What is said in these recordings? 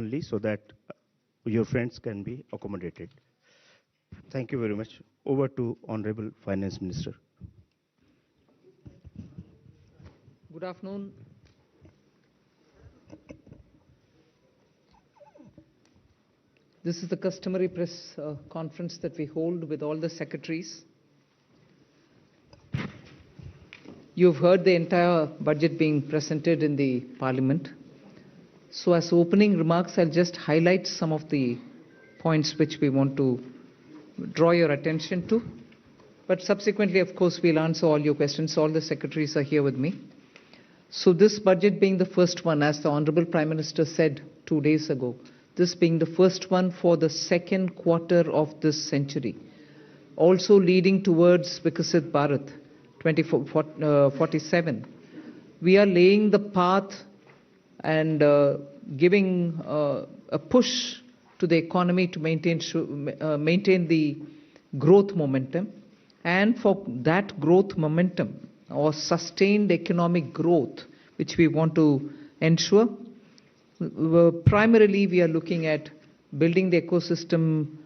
only so that your friends can be accommodated. Thank you very much. Over to Honorable Finance Minister. Good afternoon. This is the customary press conference that we hold with all the secretaries. You've heard the entire budget being presented in the Parliament. So as opening remarks, I'll just highlight some of the points which we want to draw your attention to. But subsequently, of course, we'll answer all your questions. All the secretaries are here with me. So this budget being the first one, as the Honorable Prime Minister said 2 days ago, this being the first one for the second quarter of this century, also leading towards Vikasit Bharat 2047. We are laying the path and giving a push to the economy to maintain the growth momentum. And for that growth momentum or sustained economic growth, which we want to ensure, primarily we are looking at building the ecosystem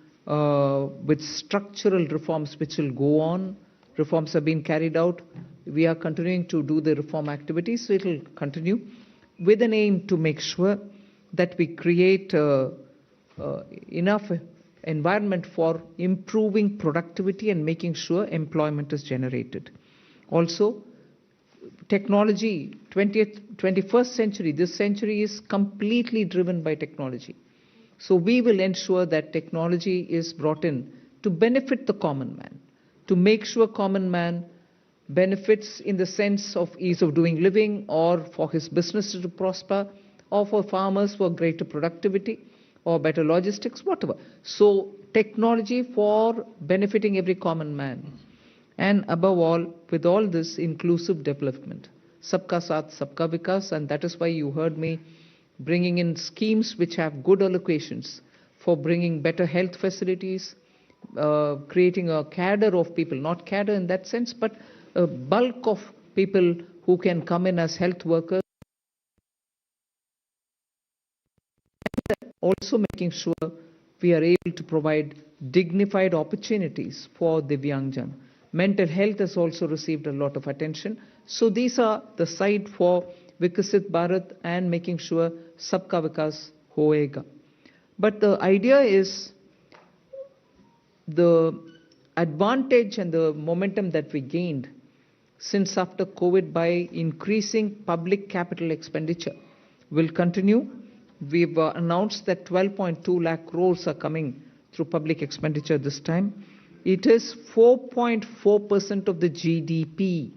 with structural reforms which will go on. Reforms have been carried out. We are continuing to do the reform activities, so it will continue with an aim to make sure that we create enough environment for improving productivity and making sure employment is generated. Also, technology, 21st century, this century is completely driven by technology. So we will ensure that technology is brought in to benefit the common man, to make sure common man benefits in the sense of ease of doing living, or for his business to prosper, or for farmers for greater productivity, or better logistics, whatever. So technology for benefiting every common man. And above all, with all this, inclusive development. Sabka Saath, Sabka Vikas, and that is why you heard me bringing in schemes which have good allocations for bringing better health facilities, creating a cadre of people, not cadre in that sense, but a bulk of people who can come in as health workers. Also making sure we are able to provide dignified opportunities for Divyangjan. Mental health has also received a lot of attention. So these are the side for Vikasit Bharat and making sure Sabka Vikas hoega. But the idea is the advantage and the momentum that we gained since after COVID by increasing public capital expenditure will continue. We've announced that 12.2 lakh crores are coming through public expenditure this time. It is 4.4% of the GDP.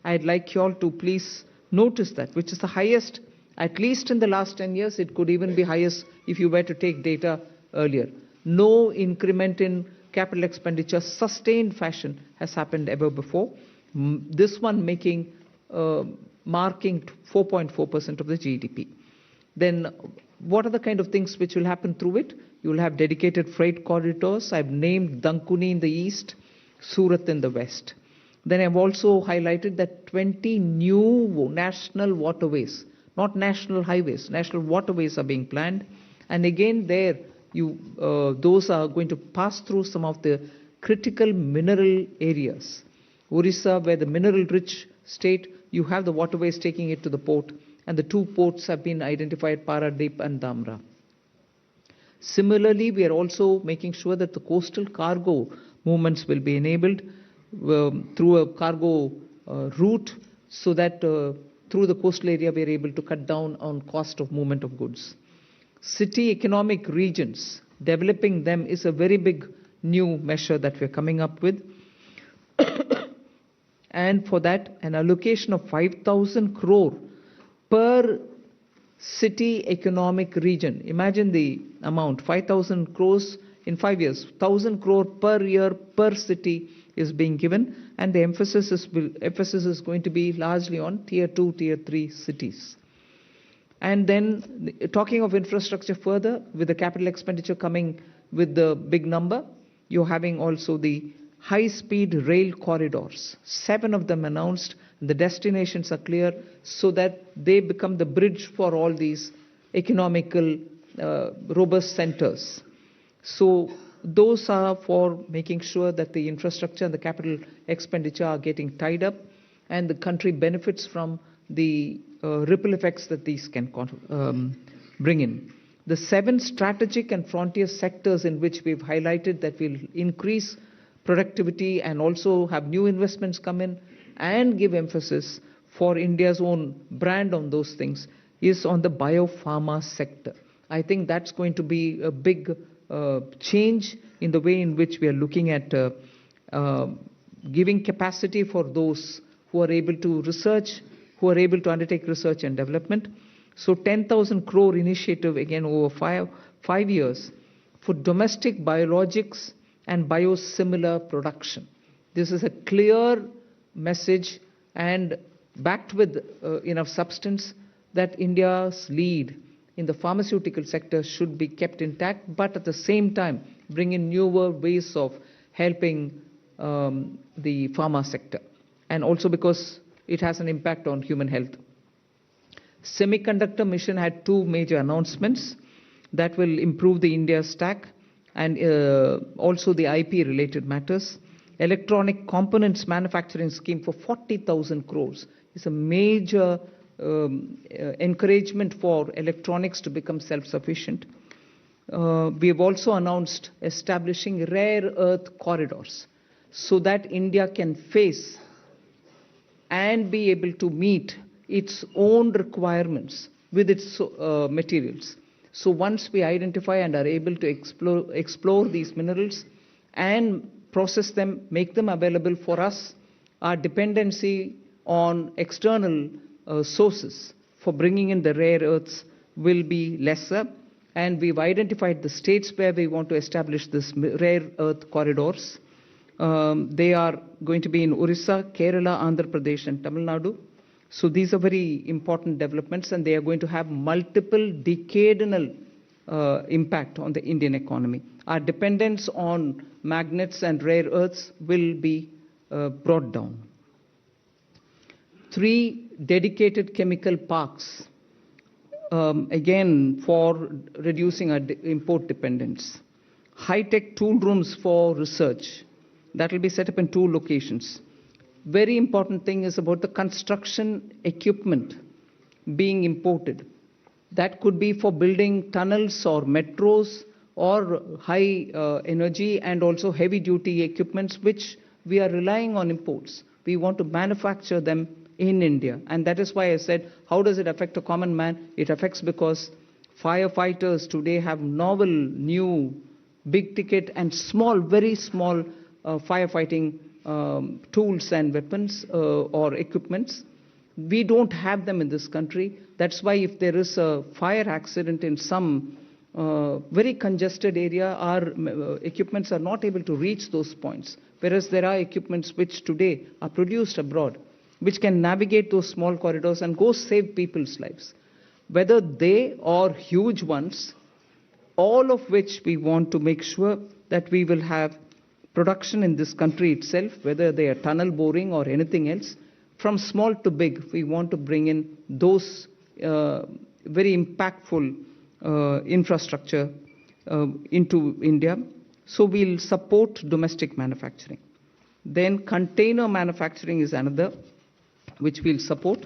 I'd like you all to please notice that, which is the highest, at least in the last 10 years. It could even be highest if you were to take data earlier. No increment in capital expenditure, sustained fashion, has happened ever before. This one marking 4.4% of the GDP. Then what are the kind of things which will happen through it? You will have dedicated freight corridors. I've named Dankuni in the east, Surat in the west. Then I've also highlighted that 20 new national waterways, not national highways, national waterways are being planned. And again there, those are going to pass through some of the critical mineral areas. Orissa, where the mineral-rich state, you have the waterways taking it to the port. And the two ports have been identified, Paradip and Dhamra. Similarly, we are also making sure that the coastal cargo movements will be enabled through a cargo route, so that through the coastal area we are able to cut down on cost of movement of goods. City economic regions, developing them is a very big new measure that we are coming up with. And for that, an allocation of 5,000 crore per city economic region. Imagine the amount, 5,000 crores in 5 years, 1,000 crore per year per city is being given, and the emphasis is going to be largely on tier 2, tier 3 cities. And then talking of infrastructure further, with the capital expenditure coming with the big number, you're having also the high-speed rail corridors, 7 of them announced. The destinations are clear, so that they become the bridge for all these economical robust centers. So those are for making sure that the infrastructure and the capital expenditure are getting tied up, and the country benefits from the ripple effects that these can bring in. The 7 strategic and frontier sectors in which we've highlighted that will increase productivity and also have new investments come in and give emphasis for India's own brand on those things is on the biopharma sector. I think that's going to be a big change in the way in which we are looking at giving capacity for those who are able to research, who are able to undertake research and development. So 10,000 crore initiative again over 5 years for domestic biologics and biosimilar production. This is a clear message and backed with enough substance that India's lead in the pharmaceutical sector should be kept intact, but at the same time bring in newer ways of helping the pharma sector, and also because it has an impact on human health. Semiconductor mission had 2 major announcements that will improve the India stack and also the IP related matters. Electronic components manufacturing scheme for 40,000 crores is a major encouragement for electronics to become self-sufficient. We have also announced establishing rare earth corridors so that India can face and be able to meet its own requirements with its materials. So once we identify and are able to explore these minerals and process them, make them available for us, our dependency on external sources for bringing in the rare earths will be lesser. And we've identified the states where we want to establish this rare earth corridors. They are going to be in Orissa, Kerala, Andhra Pradesh, and Tamil Nadu. So these are very important developments, and they are going to have multiple decadal impact on the Indian economy. Our dependence on magnets and rare earths will be brought down. 3 dedicated chemical parks, again for reducing our import dependence. High-tech tool rooms for research, that will be set up in 2 locations. Very important thing is about the construction equipment being imported. That could be for building tunnels or metros or high energy and also heavy duty equipments which we are relying on imports. We want to manufacture them in India, and that is why I said, how does it affect a common man? It affects because firefighters today have novel, new, big ticket and small, very small firefighting tools and weapons or equipments. We don't have them in this country. That's why if there is a fire accident in some very congested area, our equipments are not able to reach those points. Whereas there are equipments which today are produced abroad, which can navigate those small corridors and go save people's lives. Whether they or huge ones, all of which we want to make sure that we will have production in this country itself, whether they are tunnel boring or anything else, from small to big, we want to bring in those very impactful infrastructure into India. So we'll support domestic manufacturing. Then container manufacturing is another which we'll support.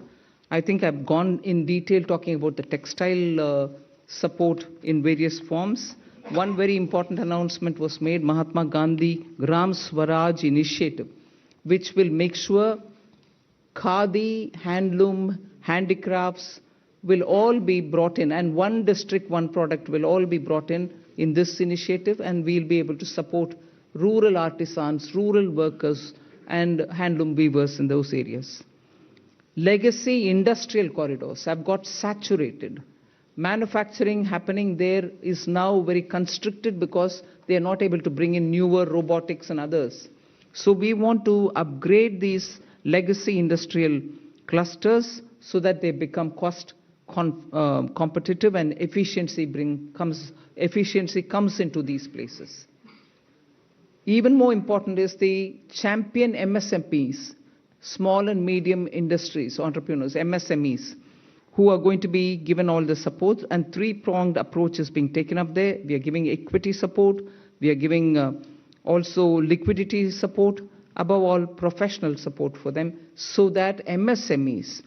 I think I've gone in detail talking about the textile support in various forms. One very important announcement was made, Mahatma Gandhi Gram Swaraj initiative, which will make sure khadi, handloom, handicrafts will all be brought in, and one district, one product will all be brought in this initiative, and we'll be able to support rural artisans, rural workers, and handloom weavers in those areas. Legacy industrial corridors have got saturated. Manufacturing happening there is now very constricted because they are not able to bring in newer robotics and others. So we want to upgrade these legacy industrial clusters so that they become cost competitive and efficiency comes into these places. Even more important is the champion MSMEs, small and medium industries, entrepreneurs, MSMEs, who are going to be given all the support, and three-pronged approach is being taken up there. We are giving equity support, we are giving also liquidity support, above all professional support for them, so that MSMEs,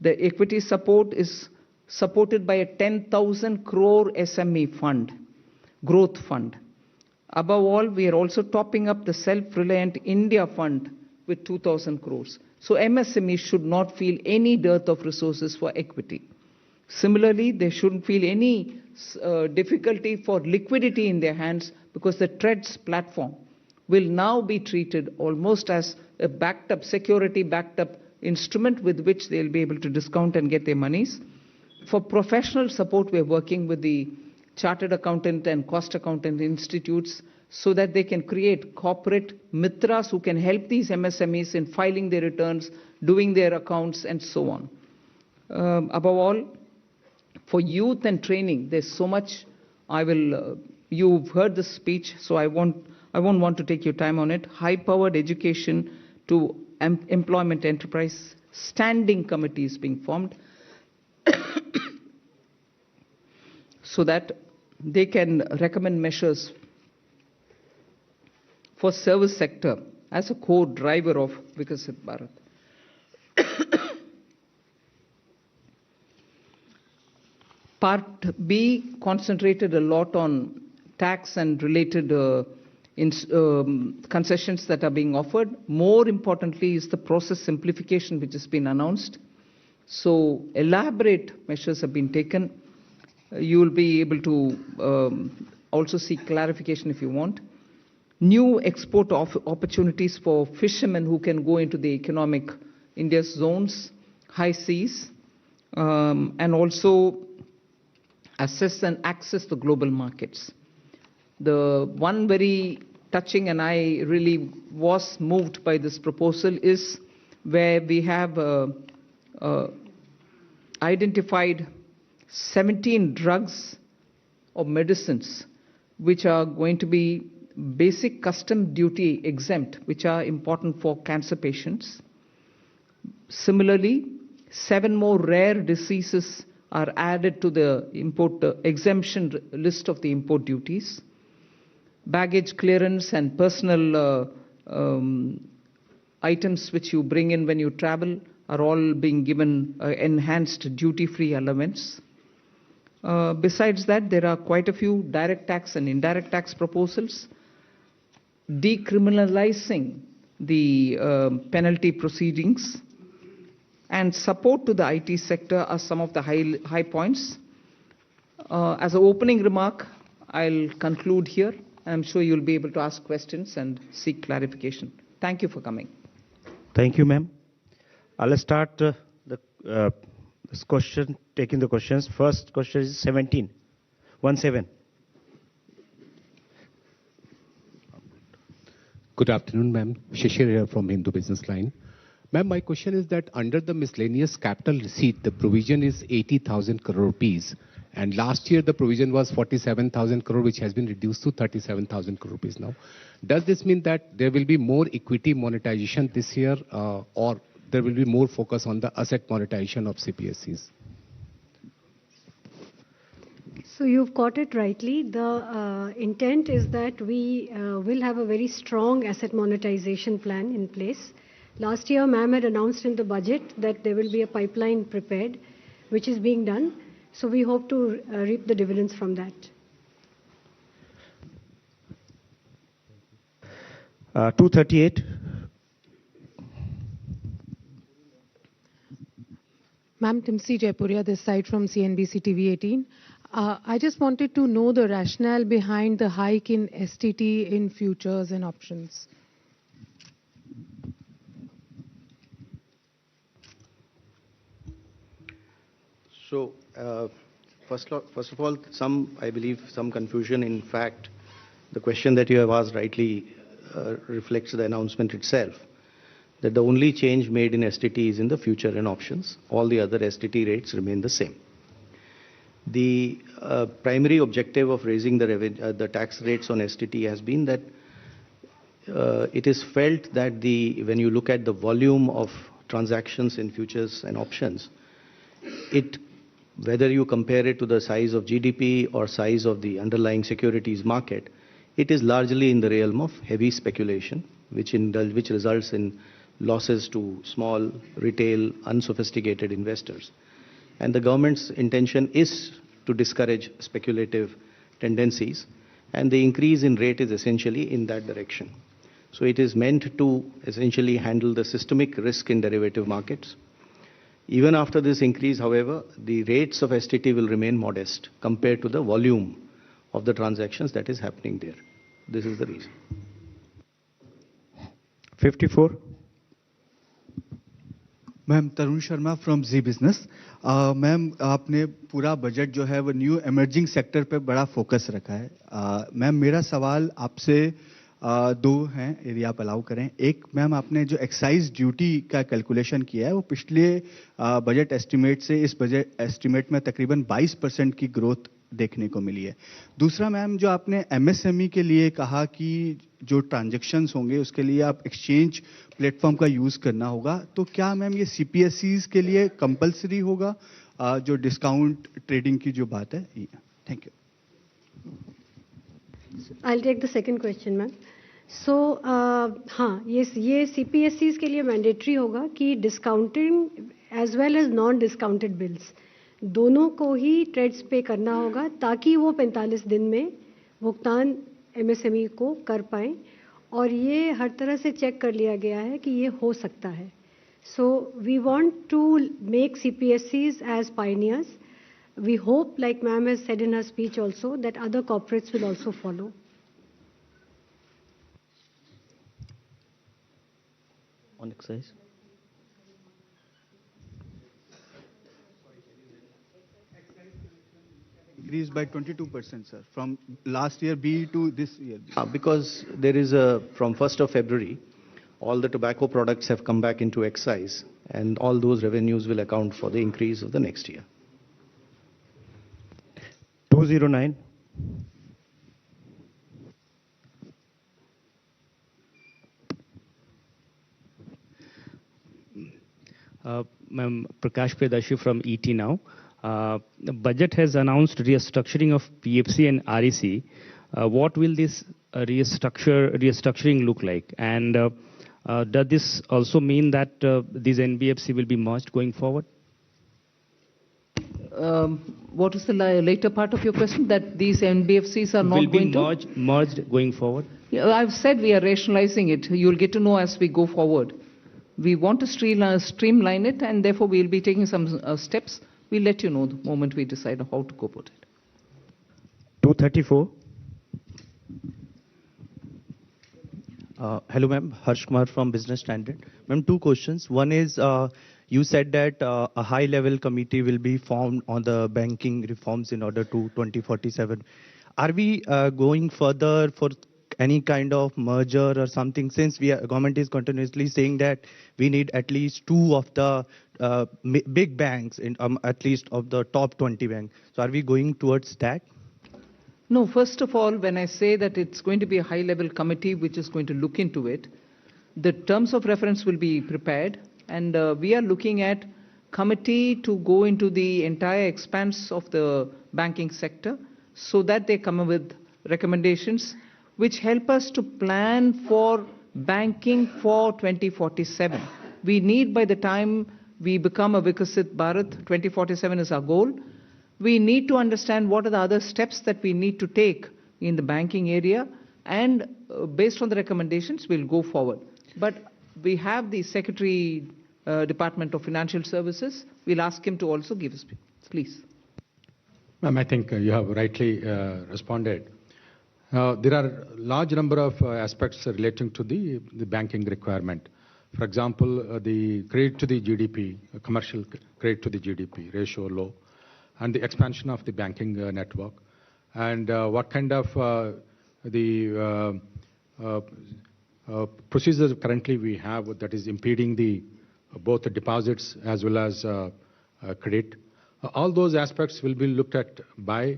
the equity support is supported by a 10,000 crore SME fund, growth fund. Above all, we are also topping up the Self-Reliant India Fund with 2,000 crores. So MSMEs should not feel any dearth of resources for equity. Similarly, they shouldn't feel any difficulty for liquidity in their hands, because the TREADS platform will now be treated almost as a backed up, security backed up instrument with which they'll be able to discount and get their monies. For professional support, we're working with the chartered accountant and cost accountant institutes so that they can create corporate mitras who can help these MSMEs in filing their returns, doing their accounts, and so on. Above all, for youth and training, there's so much. You've heard the speech, so I won't want to take your time on it. High-powered education to employment enterprise, standing committees being formed so that they can recommend measures for service sector as a core driver of Vikasit Bharat. Part B concentrated a lot on tax and related concessions that are being offered. More importantly is the process simplification which has been announced. So elaborate measures have been taken. You will be able to also seek clarification if you want. New export opportunities for fishermen who can go into the economic India's zones, high seas, and also assess and access the global markets. The one very touching, and I really was moved by this proposal, is where we have identified 17 drugs or medicines which are going to be basic custom duty exempt, which are important for cancer patients. Similarly, 7 more rare diseases are added to the import exemption list of the import duties. Baggage clearance and personal items which you bring in when you travel are all being given enhanced duty-free allowance. Besides that, there are quite a few direct tax and indirect tax proposals. Decriminalizing the penalty proceedings and support to the IT sector are some of the high points. As an opening remark, I'll conclude here. I'm sure you'll be able to ask questions and seek clarification. Thank you for coming. Thank you, ma'am. I'll start this question, taking the questions. First question is 17. 17. Good afternoon, ma'am. Shishir here from Hindu Business Line. Ma'am, my question is that under the miscellaneous capital receipt, the provision is 80,000 crore rupees. And last year, the provision was 47,000 crore, which has been reduced to 37,000 crore rupees now. Does this mean that there will be more equity monetization this year, or there will be more focus on the asset monetization of CPSEs? So you've got it rightly. The intent is that we will have a very strong asset monetization plan in place. Last year, ma'am had announced in the budget that there will be a pipeline prepared, which is being done. So we hope to reap the dividends from that. 238. Ma'am, Timsi Jaipuria, this side from CNBC TV 18. I just wanted to know the rationale behind the hike in STT in futures and options. So, first of all, I believe some confusion. In fact, the question that you have asked rightly reflects the announcement itself, that the only change made in STT is in the future and options. All the other STT rates remain the same. The primary objective of raising the tax rates on STT has been that it is felt that when you look at the volume of transactions in futures and options, it whether you compare it to the size of GDP or size of the underlying securities market, it is largely in the realm of heavy speculation, which results in losses to small, retail, unsophisticated investors. And the government's intention is to discourage speculative tendencies, and the increase in rate is essentially in that direction. So it is meant to essentially handle the systemic risk in derivative markets. Even after this increase, however, the rates of STT will remain modest compared to the volume of the transactions that is happening there. This is the reason. 54. Ma'am Tarun Sharma from Zee business ma'am आपने पूरा budget जो है वो new emerging sector पे बड़ा focus रखा है ma'am मेरा सवाल आपसे दो हैं यदि आप अलाउ करें एक मैम आपने जो एक्साइज ड्यूटी का कैलकुलेशन किया है वो पिछले बजट एस्टिमेट से इस बजट एस्टिमेट में तकरीबन 22% की ग्रोथ देखने को मिली है दूसरा मैम जो आपने एमएसएमई के लिए कहा कि जो ट्रांजैक्शंस होंगे उसके लिए आप एक्सचेंज प्लेटफॉर्म का यूज करना होगा तो क्या मैम ये सीपीएसईज के लिए कंपलसरी होगा जो डिस्काउंट ट्रेडिंग की जो बात है thank you I'll take the second question, ma'am. So, हाँ, ये CPSEs के लिए mandatory होगा कि discounting as well as non-discounted bills दोनों को ही ट्रेड्स पे करना होगा ताकि वो 45 दिन में भुगतान MSME को कर पाएं और ये हर तरह से चेक कर लिया गया है कि ये हो सकता है. So we want to make CPSEs as pioneers. We hope, like ma'am has said in her speech also, that other corporates will also follow. On excise? Increased by 22%, sir, from last year B to this year B. Because there is from 1st of February, all the tobacco products have come back into excise, and all those revenues will account for the increase of the next year. 209. Ma'am, Prakash Predashi from ET Now. The budget has announced restructuring of PFC and REC. What will this restructuring look like? And does this also mean that these NBFC will be merged going forward? What is the later part of your question? That these NBFCs are not going to? Will be merged going forward? Yeah, I've said we are rationalizing it. You'll get to know as we go forward. We want to streamline it, and therefore we'll be taking some steps. We'll let you know the moment we decide how to go about it. 234. Hello, ma'am. Harsh Kumar from Business Standard. Ma'am, two questions. One is, you said that a high-level committee will be formed on the banking reforms in order to 2047. Are we going further for any kind of merger or something, since government is continuously saying that we need at least two of the big banks, at least of the top 20 banks. So are we going towards that? No, first of all, when I say that it's going to be a high-level committee which is going to look into it, the terms of reference will be prepared, and we are looking at committee to go into the entire expanse of the banking sector so that they come up with recommendations which help us to plan for banking for 2047. We need, by the time we become a Vikasit Bharat, 2047 is our goal. We need to understand what are the other steps that we need to take in the banking area, and based on the recommendations, we'll go forward. But we have the Secretary, Department of Financial Services. We'll ask him to also give us, please. Ma'am, I think you have rightly responded. There are a large number of aspects relating to the banking requirement. For example, the credit to the GDP, commercial credit to the GDP ratio low, and the expansion of the banking network, and what kind of procedures currently we have that is impeding both the deposits as well as credit. All those aspects will be looked at by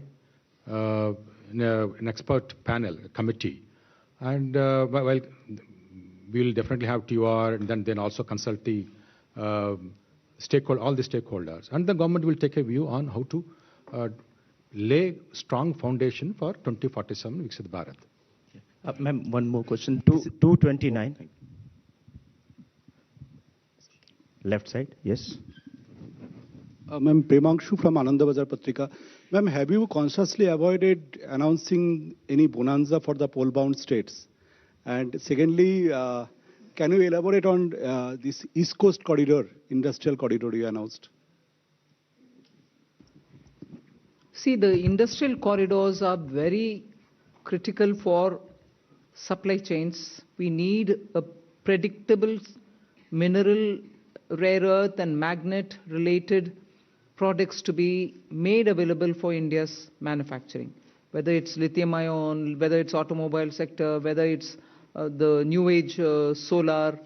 an expert panel, a committee, and well, we will definitely have TOR, and then also consult the all the stakeholders. And the government will take a view on how to lay strong foundation for 2047 Viksit Bharat. Ma'am, one more question. 229. Left side, yes. Ma'am, Premanshu from Ananda Bazar Patrika. Ma'am, have you consciously avoided announcing any bonanza for the poll-bound states? And secondly, can you elaborate on this East Coast corridor, industrial corridor you announced? See, the industrial corridors are very critical for supply chains. We need a predictable mineral, rare earth and magnet related products to be made available for India's manufacturing, whether it's lithium ion, whether it's automobile sector, whether it's the new age solar.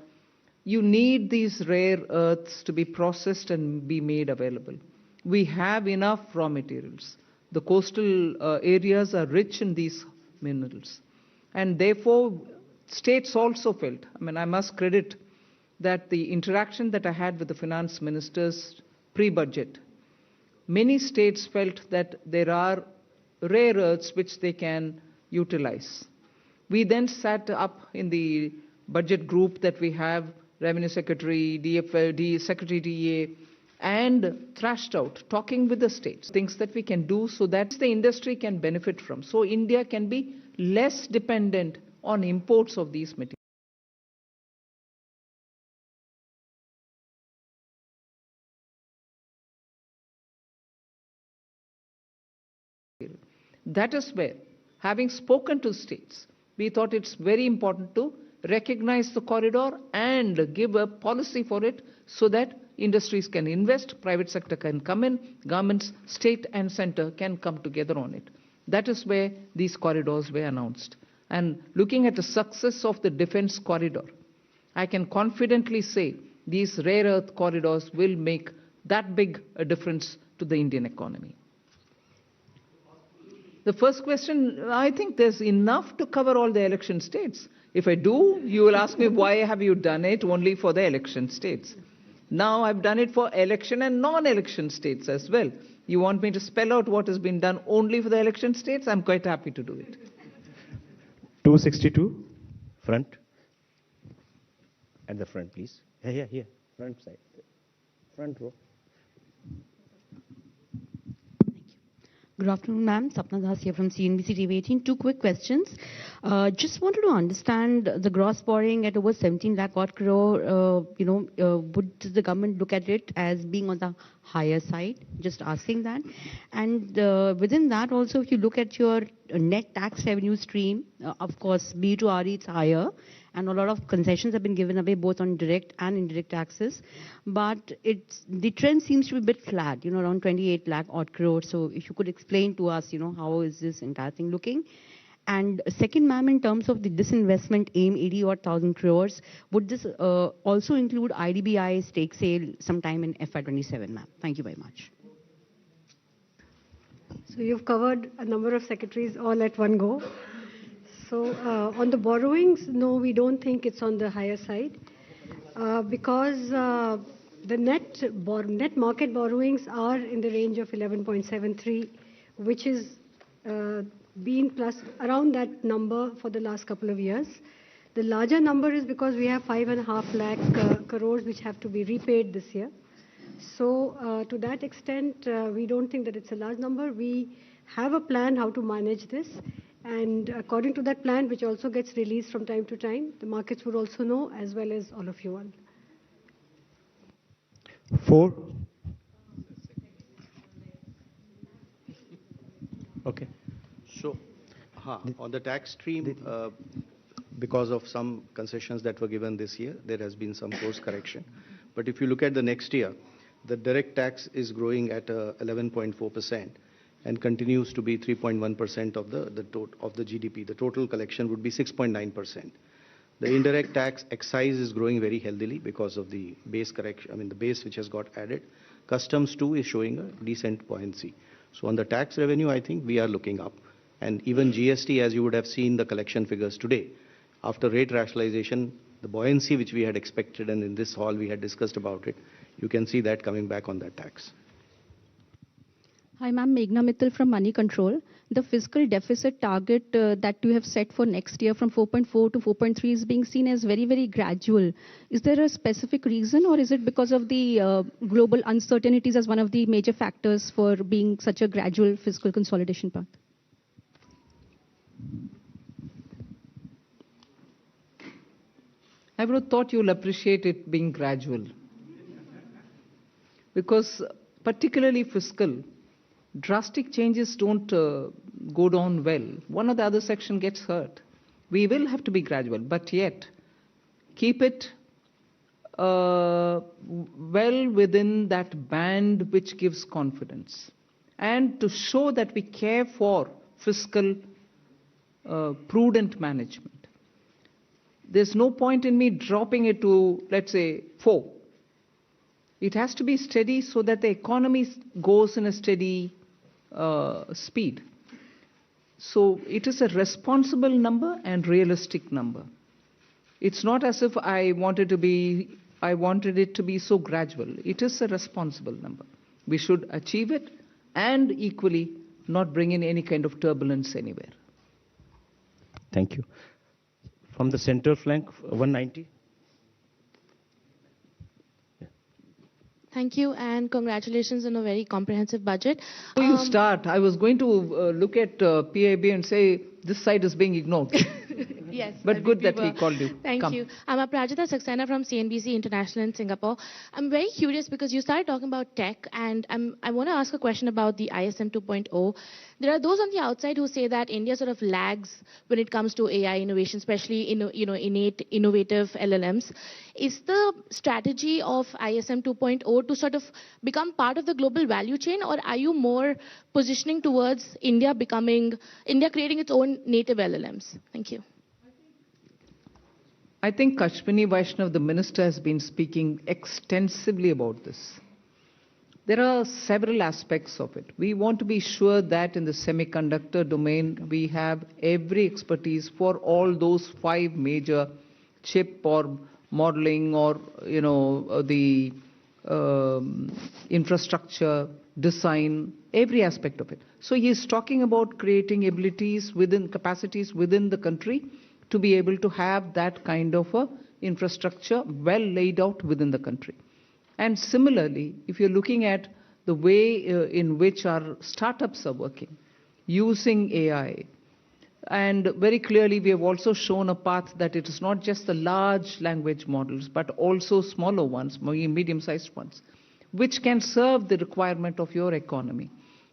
You need these rare earths to be processed and be made available. We have enough raw materials. The coastal areas are rich in these minerals. And therefore, states also felt, I must credit that the interaction that I had with the finance ministers pre-budget, many states felt that there are rare earths which they can utilize. We then sat up in the budget group that we have, Revenue Secretary, Secretary DA, and thrashed out, talking with the states, things that we can do so that the industry can benefit from. So India can be less dependent on imports of these materials. That is where, having spoken to states, we thought it's very important to recognize the corridor and give a policy for it so that industries can invest, private sector can come in, governments, state and center can come together on it. That is where these corridors were announced. And looking at the success of the defense corridor, I can confidently say these rare earth corridors will make that big a difference to the Indian economy. The first question, I think there's enough to cover all the election states. If I do, you will ask me, why have you done it only for the election states? Now I've done it for election and non-election states as well. You want me to spell out what has been done only for the election states? I'm quite happy to do it. 262, front. At the front, please. Here, front side. Front row. Good afternoon, ma'am. Sapna Das here from CNBC TV 18. Two quick questions. Just wanted to understand the gross borrowing at over 17 lakh odd crore. Would the government look at it as being on the higher side? Just asking that. And within that also, if you look at your net tax revenue stream, of course, B to RE, it's higher. And a lot of concessions have been given away both on direct and indirect taxes. But the trend seems to be a bit flat, around 28 lakh odd crore. So if you could explain to us, how is this entire thing looking? And second, ma'am, in terms of the disinvestment aim, 80,000 crores, would this also include IDBI stake sale sometime in FY27, ma'am? Thank you very much. So you've covered a number of secretaries all at one go. So on the borrowings, no, we don't think it's on the higher side because the net market borrowings are in the range of 11.73, which is been plus around that number for the last couple of years. The larger number is because we have 5.5 lakh crores which have to be repaid this year. So to that extent, we don't think that it's a large number. We have a plan how to manage this. And according to that plan, which also gets released from time to time, the markets would also know, as well as all of you all. 4. Okay. So, on the tax stream, because of some concessions that were given this year, there has been some course correction. But if you look at the next year, the direct tax is growing at 11.4%. and continues to be 3.1% of the GDP. The total collection would be 6.9%. The indirect tax excise is growing very healthily because of the base correction, the base which has got added. Customs too is showing a decent buoyancy. So on the tax revenue, I think we are looking up. And even GST, as you would have seen the collection figures today, after rate rationalization, the buoyancy which we had expected, and in this hall we had discussed about it, you can see that coming back on that tax. Hi, ma'am. Meghna Mittal from Money Control. The fiscal deficit target that you have set for next year from 4.4 to 4.3 is being seen as very, very gradual. Is there a specific reason, or is it because of the global uncertainties as one of the major factors for being such a gradual fiscal consolidation path? I would have thought you'll appreciate it being gradual. Because particularly fiscal, drastic changes don't go down well. One or the other section gets hurt. We will have to be gradual, but yet keep it well within that band which gives confidence. And to show that we care for fiscal prudent management. There's no point in me dropping it to, let's say, 4. It has to be steady so that the economy goes in a steady speed. So it is a responsible number and realistic number. It's not as if I wanted it to be so gradual. It is a responsible number. We should achieve it and equally not bring in any kind of turbulence anywhere. Thank you. From the central flank, 190. Thank you, and congratulations on a very comprehensive budget. Before you start, I was going to look at PIB and say, this side is being ignored. Yes. But good that he called you. Thank Come. you. I'm Aprajita Saxena from CNBC International in Singapore. I'm very curious because you started talking about tech, and I want to ask a question about the ISM 2.0. There are those on the outside who say that India sort of lags when it comes to AI innovation, especially in innate innovative LLMs. Is the strategy of ISM 2.0 to sort of become part of the global value chain, or are you more positioning towards India creating its own native LLMs? Thank you. I think Kashmini Vaishnav, the minister, has been speaking extensively about this. There are several aspects of it. We want to be sure that in the semiconductor domain, we have every expertise for all those 5 major chip or modeling or, the infrastructure, design, every aspect of it. So he is talking about creating capacities within the country to be able to have that kind of a infrastructure well laid out within the country. And similarly, if you're looking at the way in which our startups are working, using AI, and very clearly we have also shown a path that it is not just the large language models, but also smaller ones, medium-sized ones, which can serve the requirement of your economy.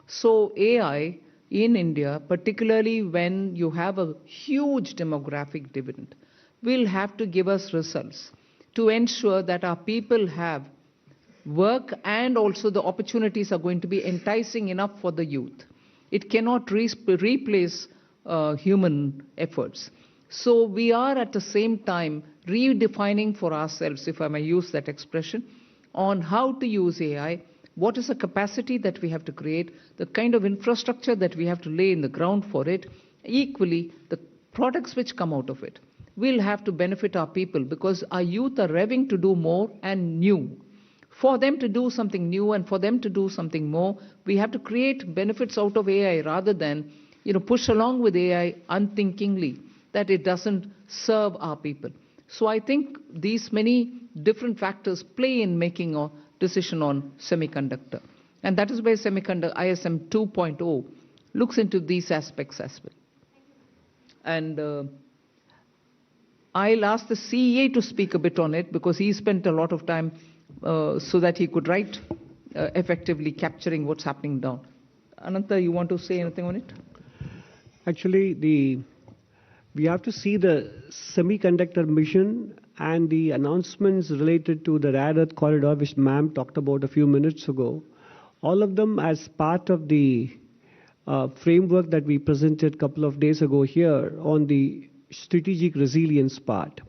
So AI in India, particularly when you have a huge demographic dividend, will have to give us results to ensure that our people have work and also the opportunities are going to be enticing enough for the youth. It cannot replace human efforts. So we are at the same time redefining for ourselves, if I may use that expression, on how to use AI. What is the capacity that we have to create, the kind of infrastructure that we have to lay in the ground for it. Equally, the products which come out of it will have to benefit our people because our youth are revving to do more and new. For them to do something new and for them to do something more, we have to create benefits out of AI rather than push along with AI unthinkingly that it doesn't serve our people. So I think these many different factors play in making a decision on semiconductor. And that is where ISM 2.0 looks into these aspects as well. And I'll ask the CEA to speak a bit on it because he spent a lot of time so that he could write effectively capturing what's happening down. Ananta, you want to say anything on it? Actually, we have to see the semiconductor mission and the announcements related to the rare earth corridor, which ma'am talked about a few minutes ago, all of them as part of the framework that we presented a couple of days ago here on the strategic resilience part.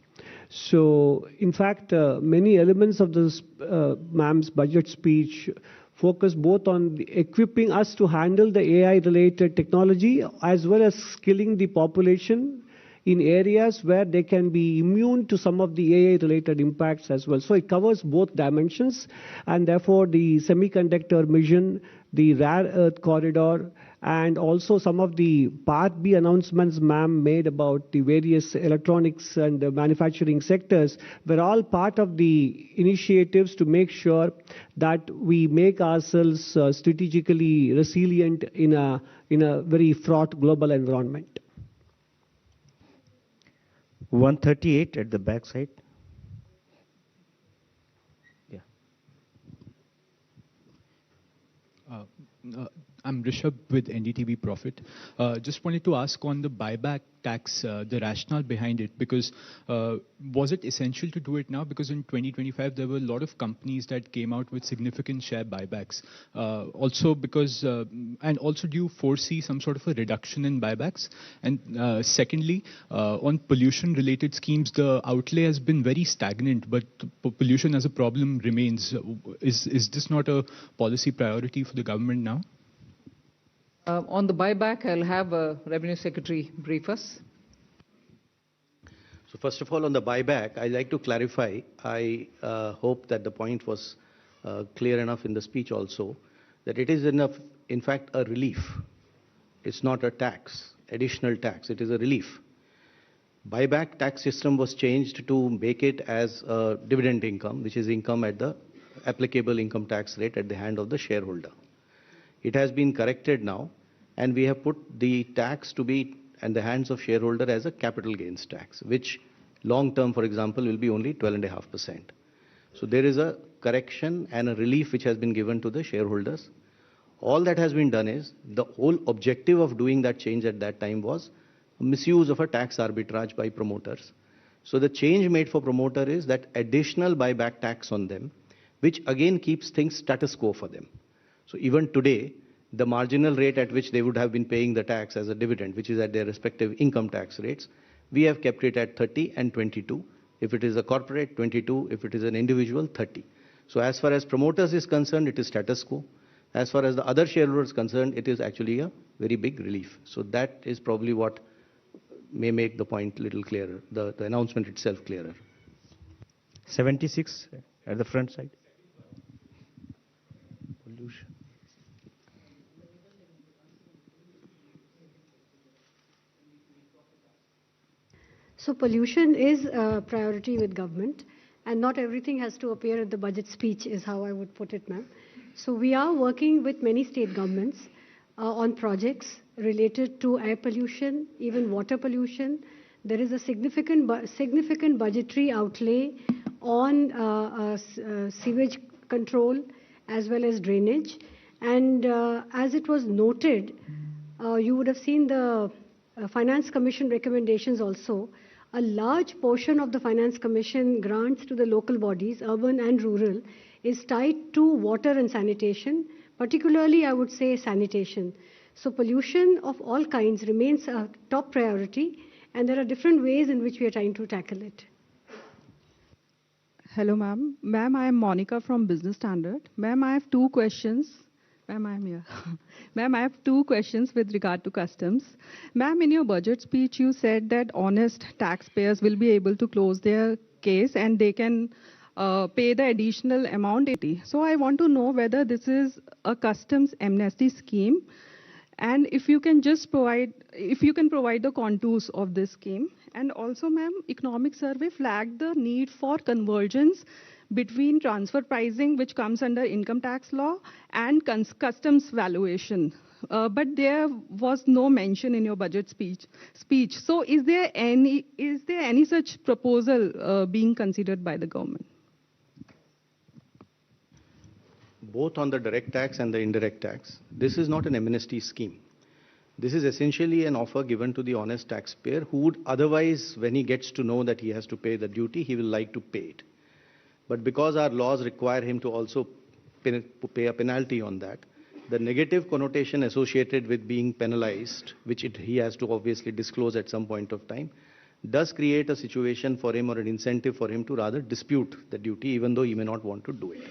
So, in fact, many elements of this ma'am's budget speech focus both on equipping us to handle the AI-related technology as well as skilling the population in areas where they can be immune to some of the AI-related impacts as well. So it covers both dimensions, and therefore the semiconductor mission, the rare earth corridor, and also some of the Part B announcements ma'am made about the various electronics and manufacturing sectors were all part of the initiatives to make sure that we make ourselves strategically resilient in a very fraught global environment. 138 at the back side. Yeah. I'm Rishabh with NDTV Profit. Just wanted to ask on the buyback tax, the rationale behind it, because was it essential to do it now? Because in 2025, there were a lot of companies that came out with significant share buybacks. Also because, and also do you foresee some sort of a reduction in buybacks? And secondly, on pollution-related schemes, the outlay has been very stagnant, but pollution as a problem remains. Is this not a policy priority for the government now? On the buyback, I'll have Revenue Secretary brief us. So first of all, on the buyback, I'd like to clarify. I hope that the point was clear enough in the speech also, that it is in fact a relief. It's not a tax, additional tax. It is a relief. Buyback tax system was changed to make it as a dividend income, which is income at the applicable income tax rate at the hand of the shareholder. It has been corrected now, and we have put the tax to be in the hands of shareholder as a capital gains tax, which long term, for example, will be only 12.5%. So there is a correction and a relief which has been given to the shareholders. All that has been done is, the whole objective of doing that change at that time was misuse of a tax arbitrage by promoters. So the change made for promoter is that additional buyback tax on them, which again keeps things status quo for them. So even today, the marginal rate at which they would have been paying the tax as a dividend, which is at their respective income tax rates, we have kept it at 30 and 22. If it is a corporate, 22. If it is an individual, 30. So as far as promoters is concerned, it is status quo. As far as the other shareholders concerned, it is actually a very big relief. So that is probably what may make the point a little clearer, the announcement itself clearer. 76 at the front side. Pollution. So pollution is a priority with government, and not everything has to appear in the budget speech is how I would put it, ma'am. So we are working with many state governments on projects related to air pollution, even water pollution. There is a significant budgetary outlay on sewage control as well as drainage. And as it was noted, you would have seen the Finance Commission recommendations also. A large portion of the Finance Commission grants to the local bodies, urban and rural, is tied to water and sanitation, particularly I would say sanitation. So pollution of all kinds remains a top priority, and there are different ways in which we are trying to tackle it. Hello, ma'am. Ma'am, I am Monica from Business Standard. Ma'am, I have two questions. Ma'am, I am here. Ma'am, I have two questions with regard to customs. Ma'am, in your budget speech, you said that honest taxpayers will be able to close their case and they can pay the additional amount. So I want to know whether this is a customs amnesty scheme, and if you can provide the contours of this scheme. And also, ma'am, Economic Survey flagged the need for convergence between transfer pricing, which comes under income tax law, and customs valuation. But there was no mention in your budget speech. So is there any such proposal being considered by the government? Both on the direct tax and the indirect tax, this is not an amnesty scheme. This is essentially an offer given to the honest taxpayer who would otherwise, when he gets to know that he has to pay the duty, he will like to pay it. But because our laws require him to also pay a penalty on that, the negative connotation associated with being penalized, which he has to obviously disclose at some point of time, does create a situation for him or an incentive for him to rather dispute the duty, even though he may not want to do it.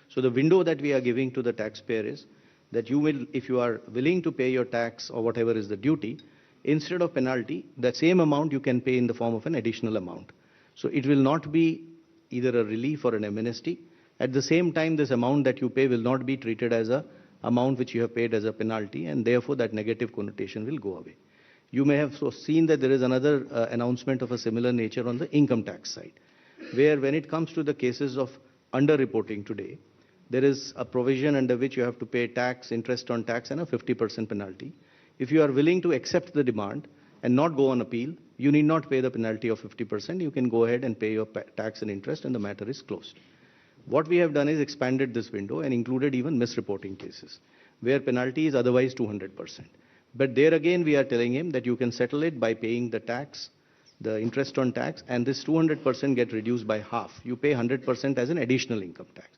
So the window that we are giving to the taxpayer is that you will, if you are willing to pay your tax or whatever is the duty, instead of penalty, the same amount you can pay in the form of an additional amount. So it will not be either a relief or an amnesty. At the same time, this amount that you pay will not be treated as a amount which you have paid as a penalty, and therefore that negative connotation will go away. You may have seen that there is another announcement of a similar nature on the income tax side, where when it comes to the cases of underreporting today, there is a provision under which you have to pay tax, interest on tax, and a 50% penalty. If you are willing to accept the demand and not go on appeal, you need not pay the penalty of 50%. You can go ahead and pay your tax and interest, and the matter is closed. What we have done is expanded this window and included even misreporting cases, where penalty is otherwise 200%. But there again, we are telling him that you can settle it by paying the tax, the interest on tax, and this 200% get reduced by half. You pay 100% as an additional income tax.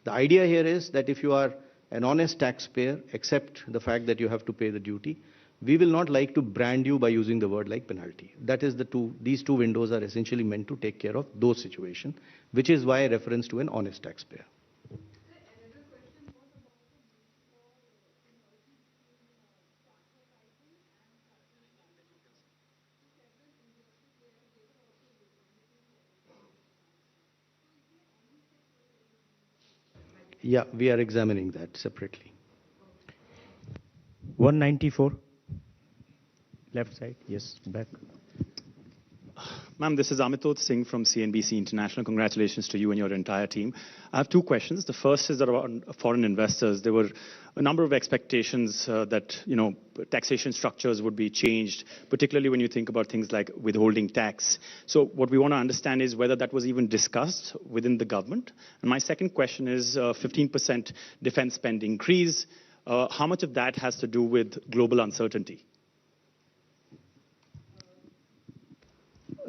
The idea here is that if you are an honest taxpayer, accept the fact that you have to pay the duty. We will not like to brand you by using the word like penalty. That is these two windows are essentially meant to take care of those situations, which is why I reference to an honest taxpayer. Yeah, we are examining that separately. 194. Left side, yes, back. Ma'am, this is Amitod Singh from CNBC International. Congratulations to you and your entire team. I have two questions. The first is around foreign investors. There were a number of expectations that taxation structures would be changed, particularly when you think about things like withholding tax. So what we want to understand is whether that was even discussed within the government. And my second question is 15% defense spend increase. How much of that has to do with global uncertainty?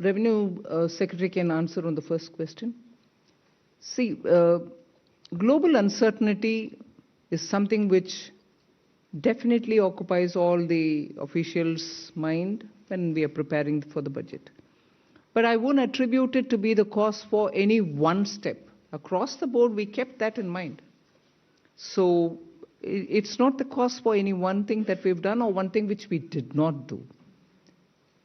Revenue Secretary can answer on the first question. See, global uncertainty is something which definitely occupies all the officials' mind when we are preparing for the budget. But I won't attribute it to be the cause for any one step. Across the board, we kept that in mind. So it's not the cause for any one thing that we've done or one thing which we did not do.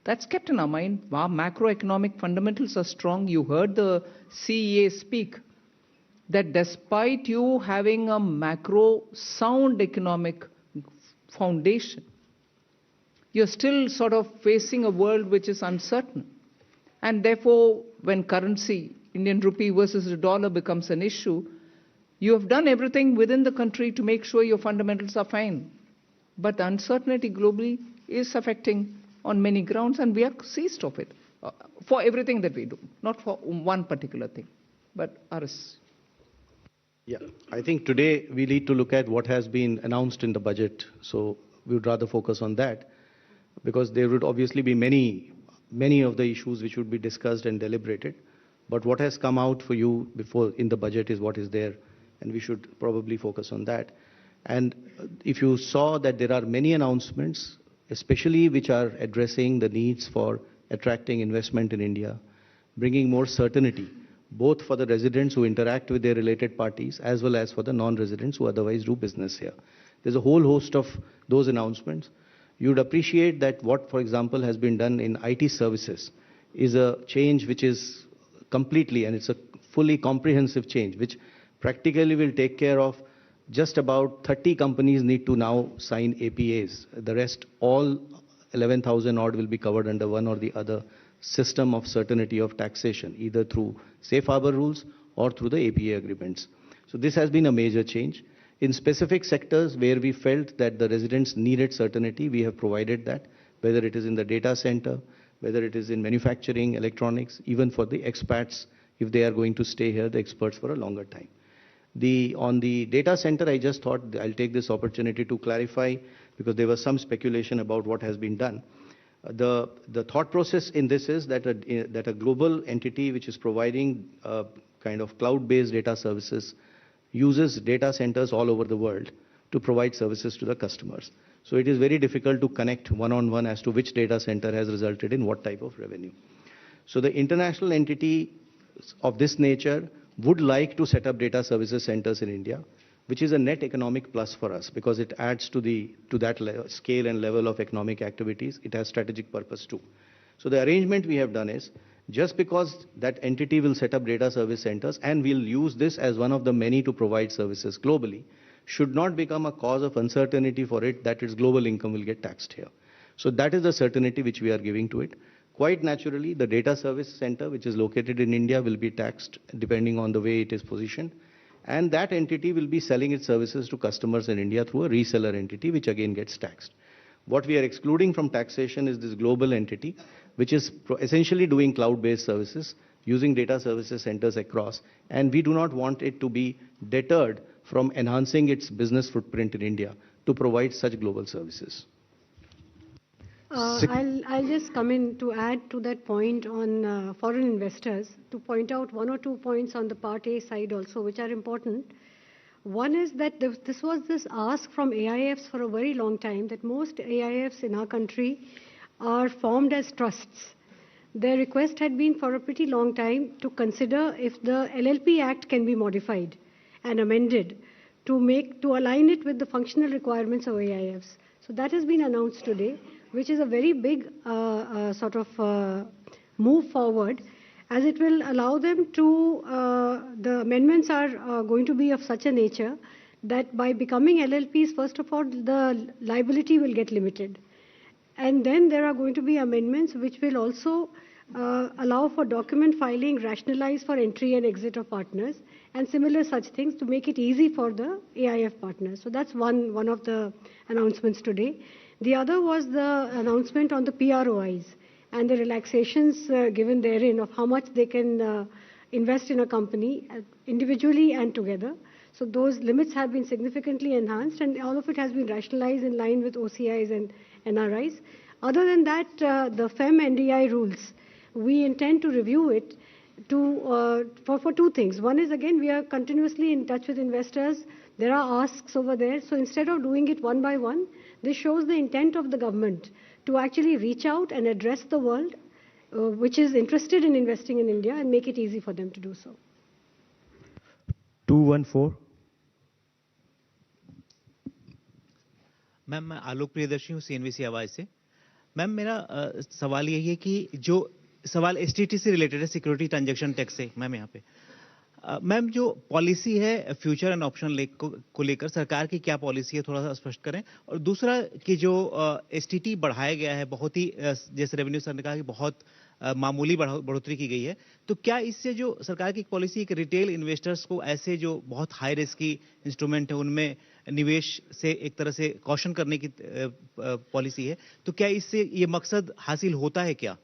That's kept in our mind. Our macroeconomic fundamentals are strong. You heard the CEA speak that despite you having a macro sound economic foundation, you're still sort of facing a world which is uncertain. And therefore, when currency, Indian rupee versus the dollar becomes an issue, you have done everything within the country to make sure your fundamentals are fine. But the uncertainty globally is affecting on many grounds, and we are seized of it for everything that we do, not for one particular thing, but ours. Yeah, I think today we need to look at what has been announced in the budget. So we would rather focus on that, because there would obviously be many of the issues which would be discussed and deliberated. But what has come out for you before in the budget is what is there, and we should probably focus on that. And if you saw that there are many announcements, especially which are addressing the needs for attracting investment in India, bringing more certainty, both for the residents who interact with their related parties, as well as for the non-residents who otherwise do business here. There's a whole host of those announcements. You'd appreciate that what, for example, has been done in IT services is a change which is completely, and it's a fully comprehensive change, which practically will take care of just about 30 companies need to now sign APAs. The rest, all 11,000 odd, will be covered under one or the other system of certainty of taxation, either through safe harbor rules or through the APA agreements. So this has been a major change. In specific sectors where we felt that the residents needed certainty, we have provided that, whether it is in the data center, whether it is in manufacturing, electronics, even for the expats, if they are going to stay here, the experts for a longer time. On the data center, I just thought I'll take this opportunity to clarify, because there was some speculation about what has been done. The thought process in this is that a global entity which is providing kind of cloud-based data services uses data centers all over the world to provide services to the customers. So it is very difficult to connect one-on-one as to which data center has resulted in what type of revenue. So the international entity of this nature would like to set up data services centers in India. which is a net economic plus for us because it adds to that scale and level of economic activities. It has strategic purpose too. So the arrangement we have done is, just because that entity will set up data service centers and will use this as one of the many to provide services globally, should not become a cause of uncertainty for it that its global income will get taxed here. So that is the certainty which we are giving to it. Quite naturally, the data service center, which is located in India, will be taxed depending on the way it is positioned. And that entity will be selling its services to customers in India through a reseller entity, which again gets taxed. What we are excluding from taxation is this global entity, which is essentially doing cloud-based services, using data services centers across. And we do not want it to be deterred from enhancing its business footprint in India to provide such global services. I'll just come in to add to that point on foreign investors, to point out one or 2 points on the Part A side also, which are important. One is that this was this ask from AIFs for a very long time, that most AIFs in our country are formed as trusts. Their request had been for a pretty long time to consider if the LLP Act can be modified and amended to align it with the functional requirements of AIFs. So that has been announced today, which is a very big move forward, as it will allow them to, the amendments are going to be of such a nature that by becoming LLPs, first of all, the liability will get limited. And then there are going to be amendments which will also allow for document filing, rationalize for entry and exit of partners, and similar such things to make it easy for the AIF partners. So that's one of the announcements today. The other was the announcement on the PROIs and the relaxations given therein of how much they can invest in a company individually and together. So those limits have been significantly enhanced, and all of it has been rationalized in line with OCIs and NRIs. Other than that, the FEM NDI rules, we intend to review it for 2 things. One is, again, we are continuously in touch with investors. There are asks over there. So instead of doing it one by one, this shows the intent of the government to actually reach out and address the world which is interested in investing in India and make it easy for them to do so. 214. Ma'am मैं आलोक प्रियदर्शी हूँ CNBC आवाज से। Ma'am मेरा सवाल यही है कि जो सवाल STT से रिलेटेड है, सिक्योरिटी ट्रांजैक्शन टैक्स से, मैम यहाँ पे मैम जो पॉलिसी है फ्यूचर एंड ऑप्शन को लेकर सरकार की क्या पॉलिसी है, थोड़ा सा स्पष्ट करें। और दूसरा कि जो STT बढ़ाया गया है, बहुत ही जैसे रेवेन्यू सर ने कहा कि बहुत मामूली बढ़ोतरी की गई है, तो क्या इससे जो सरकार की पॉलिसी एक रिटेल इन्वेस्टर्स को ऐसे जो बहुत हाई रिस्क की इंस्ट्रूमेंट है उनमें निवेश से एक तरह से कॉशन करने की पॉलिसी है, तो क्या इससे ये मकसद हासिल होता है क्या?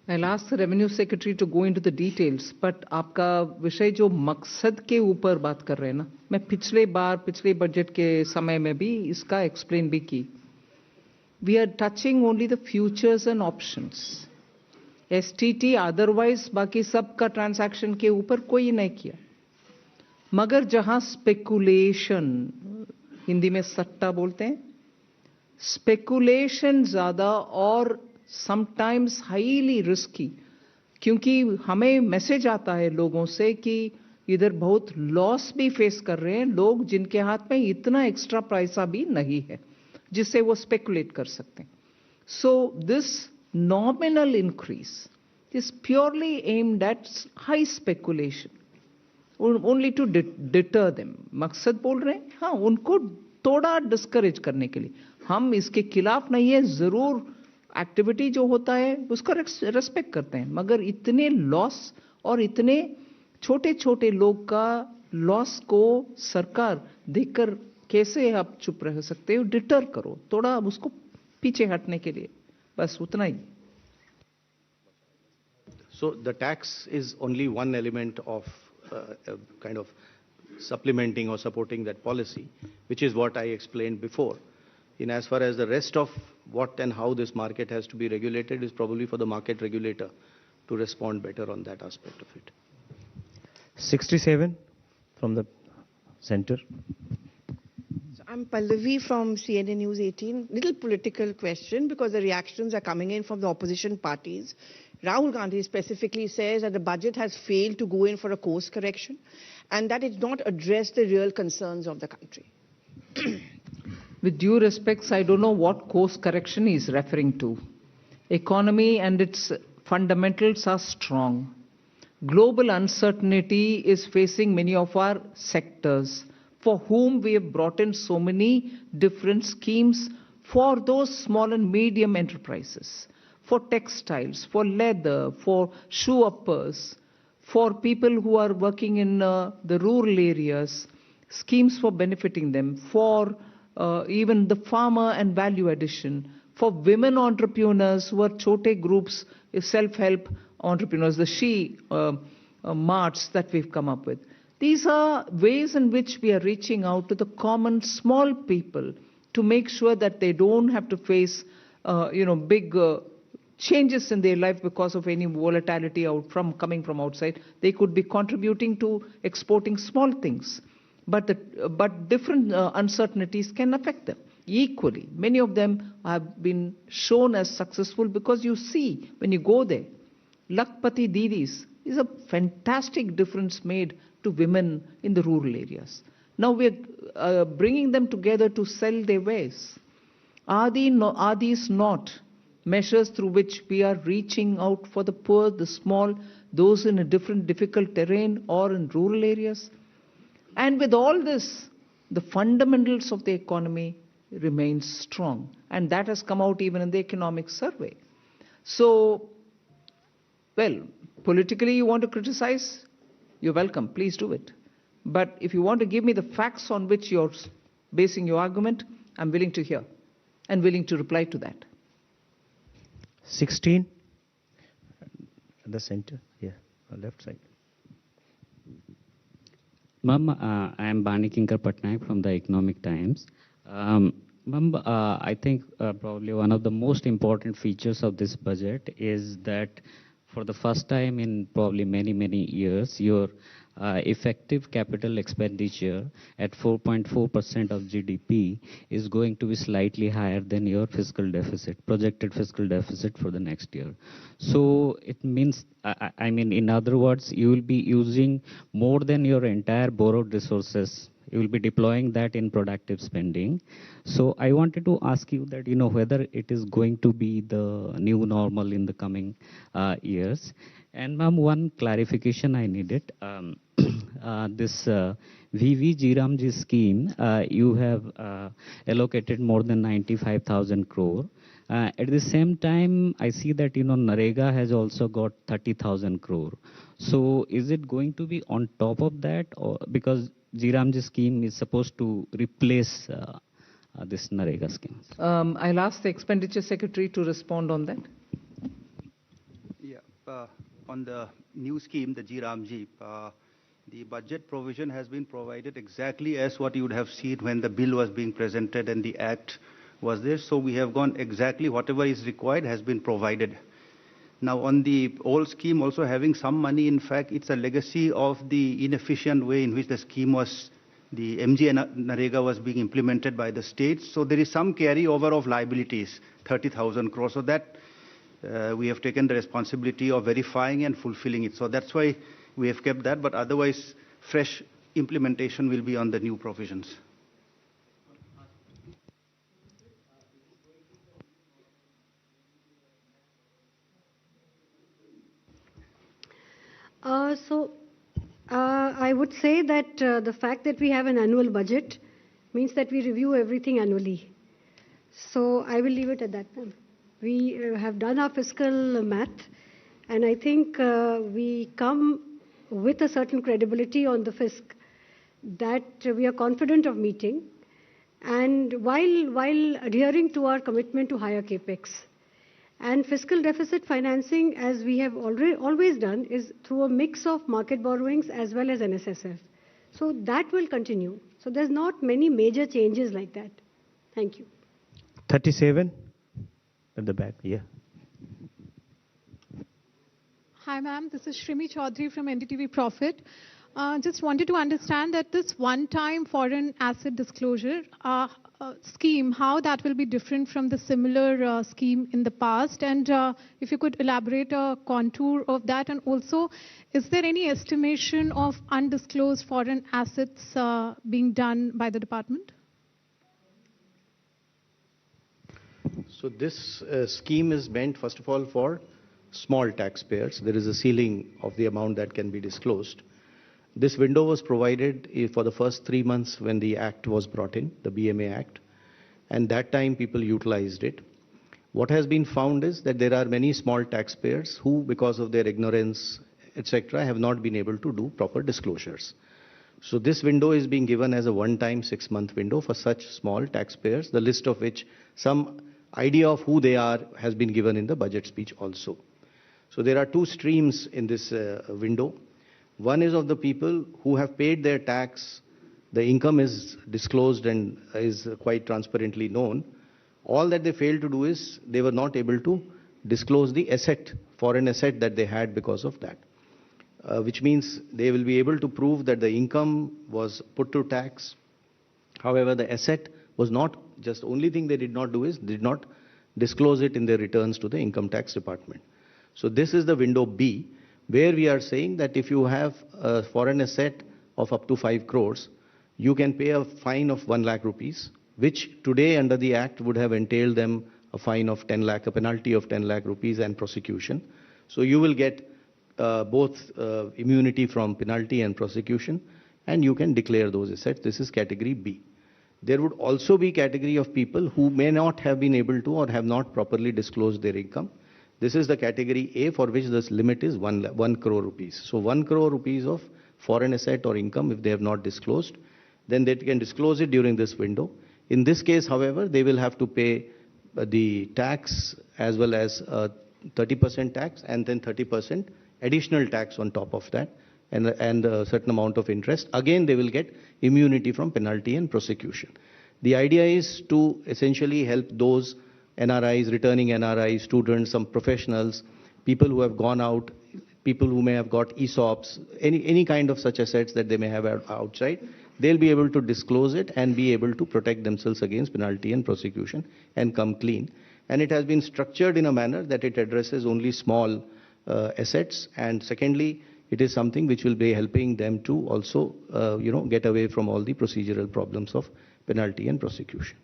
I'll ask the Revenue Secretary to go into the details, but आपका विषय जो मकसद के ऊपर बात कर रहे हैं ना, मैं पिछले बजट के समय में भी इसका एक्सप्लेन भी की. We are touching only the futures and options. STT otherwise बाकी सब का ट्रांजैक्शन के ऊपर कोई नहीं किया. मगर जहां स्पेकुलेशन, हिंदी में सट्टा बोलते हैं, स्पेकुलेशन ज्यादा और समटाइम्स हाईली रिस्की, क्योंकि हमें मैसेज आता है लोगों से कि इधर बहुत लॉस भी फेस कर रहे हैं लोग जिनके हाथ में इतना एक्स्ट्रा पैसा भी नहीं है जिससे वो स्पेकुलेट कर सकते हैं. So this nominal increase is purely aimed at high speculation, only to deter them. मकसद बोल रहे हैं, हाँ, उनको थोड़ा डिस्करेज करने के लिए. हम इसके खिलाफ नहीं है, जरूर एक्टिविटी जो होता है उसका रेस्पेक्ट करते हैं, मगर इतने लॉस और इतने छोटे छोटे लोग का लॉस को सरकार देखकर कैसे आप चुप रह सकते हो? डिटर करो थोड़ा, उसको पीछे हटने के लिए, बस उतना ही. So the tax is only one element of kind of supplementing or supporting that policy, which is what I explained before. In as far as the rest of what and how this market has to be regulated is probably for the market regulator to respond better on that aspect of it. 67 from the center. I'm Pallavi from CNN News 18. Little political question, because the reactions are coming in from the opposition parties Rahul Gandhi specifically says that the budget has failed to go in for a course correction and that it's not addressed the real concerns of the country. With due respects, I don't know what course correction he is referring to. Economy and its fundamentals are strong. Global uncertainty is facing many of our sectors, for whom we have brought in so many different schemes for those small and medium enterprises, for textiles, for leather, for shoe uppers, for people who are working in the rural areas, schemes for benefiting them, for even the farmer and value addition, for women entrepreneurs who are chote groups, self-help entrepreneurs, the she marts that we've come up with. These are ways in which we are reaching out to the common small people to make sure that they don't have to face, big changes in their life because of any volatility coming from outside. They could be contributing to exporting small things, but different uncertainties can affect them equally. Many of them have been shown as successful because you see when you go there, Lakpati Didis is a fantastic difference made to women in the rural areas. Now we are bringing them together to sell their wares. Are these not measures through which we are reaching out for the poor, the small, those in a different difficult terrain or in rural areas? And with all this, the fundamentals of the economy remain strong. And that has come out even in the economic survey. So, well, politically you want to criticize? You're welcome, please do it. But if you want to give me the facts on which you're basing your argument, I'm willing to hear and willing to reply to that. 16 at the center, yeah, on left side. Ma'am, I am Bani Kinkar Patnaik from the Economic Times. Ma'am, I think probably one of the most important features of this budget is that for the first time in probably many years, your effective capital expenditure at 4.4% of GDP is going to be slightly higher than your fiscal deficit, projected fiscal deficit for the next year. So it means, I mean, in other words, you will be using more than your entire borrowed resources. You will be deploying that in productive spending. So I wanted to ask you that, whether it is going to be the new normal in the coming years. And ma'am, one clarification I needed. This VV Ramji scheme, you have allocated more than 95,000 crore. At the same time, I see that, Narega has also got 30,000 crore. So is it going to be on top of that? Or because Ramji scheme is supposed to replace this Narega scheme? I'll ask the Expenditure Secretary to respond on that. Yeah, on the new scheme, the Ramji, the budget provision has been provided exactly as what you would have seen when the bill was being presented and the act was there. So we have gone exactly whatever is required has been provided. Now on the old scheme also having some money, in fact, it's a legacy of the inefficient way in which the scheme was, the MG Narega was being implemented by the states. So there is some carryover of liabilities, 30,000 crores. So that we have taken the responsibility of verifying and fulfilling it. So that's why we have kept that, but otherwise fresh implementation will be on the new provisions. I would say that the fact that we have an annual budget means that we review everything annually. So I will leave it at that, ma'am. We have done our fiscal math, and I think we come with a certain credibility on the fisc that we are confident of meeting, and while adhering to our commitment to higher capex. And fiscal deficit financing, as we have always done, is through a mix of market borrowings as well as NSSF. So that will continue. So there's not many major changes like that. Thank you. 37 at the back, yeah. Hi, ma'am. This is Shrimi Chaudhary from NDTV Profit. Just wanted to understand that this one-time foreign asset disclosure scheme, how that will be different from the similar scheme in the past, and if you could elaborate a contour of that, and also, is there any estimation of undisclosed foreign assets being done by the department? So this scheme is meant, first of all, for small taxpayers. There is a ceiling of the amount that can be disclosed. This window was provided for the first 3 months when the Act was brought in, the BMA Act, and that time people utilized it. What has been found is that there are many small taxpayers who, because of their ignorance, etc., have not been able to do proper disclosures. So this window is being given as a one-time 6-month window for such small taxpayers, the list of which some idea of who they are has been given in the budget speech also. So there are two streams in this window. One is of the people who have paid their tax, the income is disclosed and is quite transparently known. All that they failed to do is they were not able to disclose the asset, foreign asset that they had because of that. Which means they will be able to prove that the income was put to tax. However, the asset was not, just only thing they did not do is did not disclose it in their returns to the income tax department. So this is the window B, where we are saying that if you have a foreign asset of up to 5 crores, you can pay a fine of 1 lakh rupees, which today under the Act would have entailed them a fine of 10 lakh, a penalty of 10 lakh rupees and prosecution. So you will get both immunity from penalty and prosecution, and you can declare those assets. This is category B. There would also be category of people who may not have been able to or have not properly disclosed their income. This is the category A, for which this limit is 1 crore rupees. So 1 crore rupees of foreign asset or income, if they have not disclosed, then they can disclose it during this window. In this case, however, they will have to pay the tax as well as 30% tax and then 30% additional tax on top of that, and a certain amount of interest. Again, they will get immunity from penalty and prosecution. The idea is to essentially help those NRIs, returning NRIs, students, some professionals, people who have gone out, people who may have got ESOPs, any kind of such assets that they may have outside. They'll be able to disclose it and be able to protect themselves against penalty and prosecution and come clean. And it has been structured in a manner that it addresses only small assets, and secondly, it is something which will be helping them to also, get away from all the procedural problems of penalty and prosecution.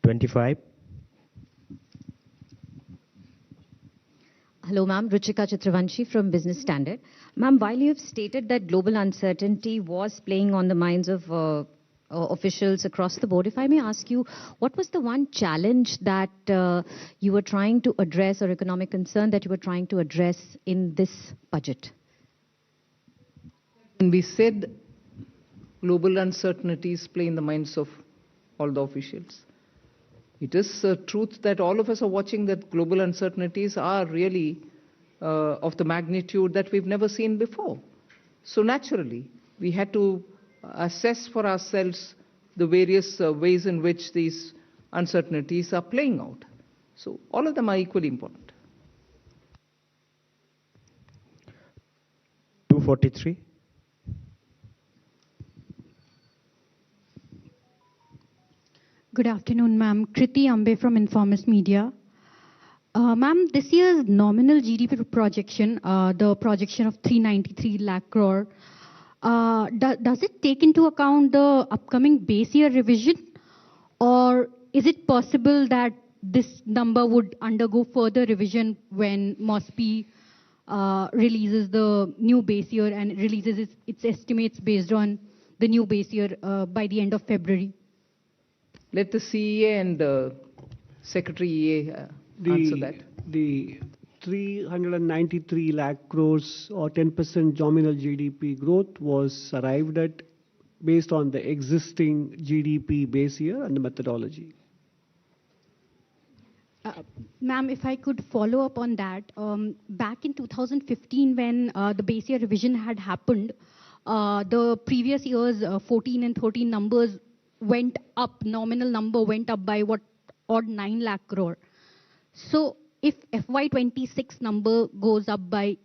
25. Hello, ma'am. Ruchika Chitravanshi from Business Standard. Ma'am, while you have stated that global uncertainty was playing on the minds of officials across the board, if I may ask you, what was the one challenge that you were trying to address, or economic concern that you were trying to address in this budget? And we said global uncertainties play in the minds of all the officials. It is a truth that all of us are watching, that global uncertainties are really of the magnitude that we've never seen before. So naturally, we had to assess for ourselves the various ways in which these uncertainties are playing out. So all of them are equally important. 243. Good afternoon, ma'am. Kriti Ambe from Informist Media. Ma'am, this year's nominal GDP projection, the projection of 393 lakh crore, does it take into account the upcoming base year revision, or is it possible that this number would undergo further revision when MOSPI releases the new base year and releases its estimates based on the new base year by the end of February? Let the CEA and Secretary EA answer that. The 393 lakh crores or 10% nominal GDP growth was arrived at based on the existing GDP base year and the methodology. Ma'am, if I could follow up on that, back in 2015 when the base year revision had happened, the previous years 14 and 13 numbers went up, nominal number went up by odd 9 lakh crore. So if FY26 number goes up by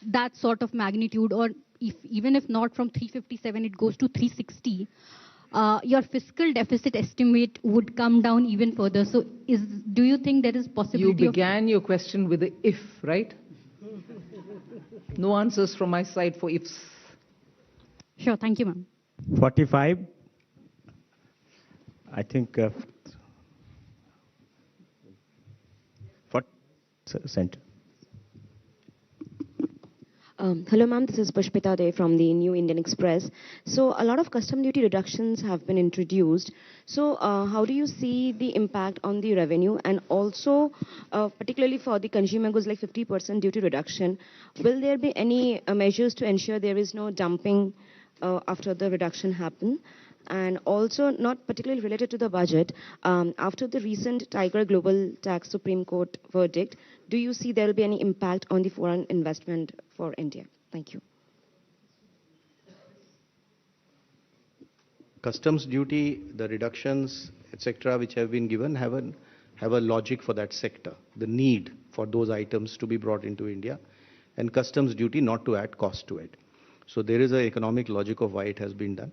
that sort of magnitude, or even if not from 357, it goes to 360, your fiscal deficit estimate would come down even further. So do you think there is possibility You began your question with the if, right? No answers from my side for ifs. Sure, thank you, ma'am. 45. I think center. Hello, ma'am. This is Pushpita Dey from the New Indian Express. So a lot of custom duty reductions have been introduced. So how do you see the impact on the revenue? And also, particularly for the consumer goods, like 50% duty reduction, will there be any measures to ensure there is no dumping after the reduction happen? And also, not particularly related to the budget, after the recent Tiger Global Tax Supreme Court verdict, do you see there will be any impact on the foreign investment for India? Thank you. Customs duty, the reductions, etc., which have been given have a logic for that sector, the need for those items to be brought into India, and customs duty not to add cost to it. So there is an economic logic of why it has been done.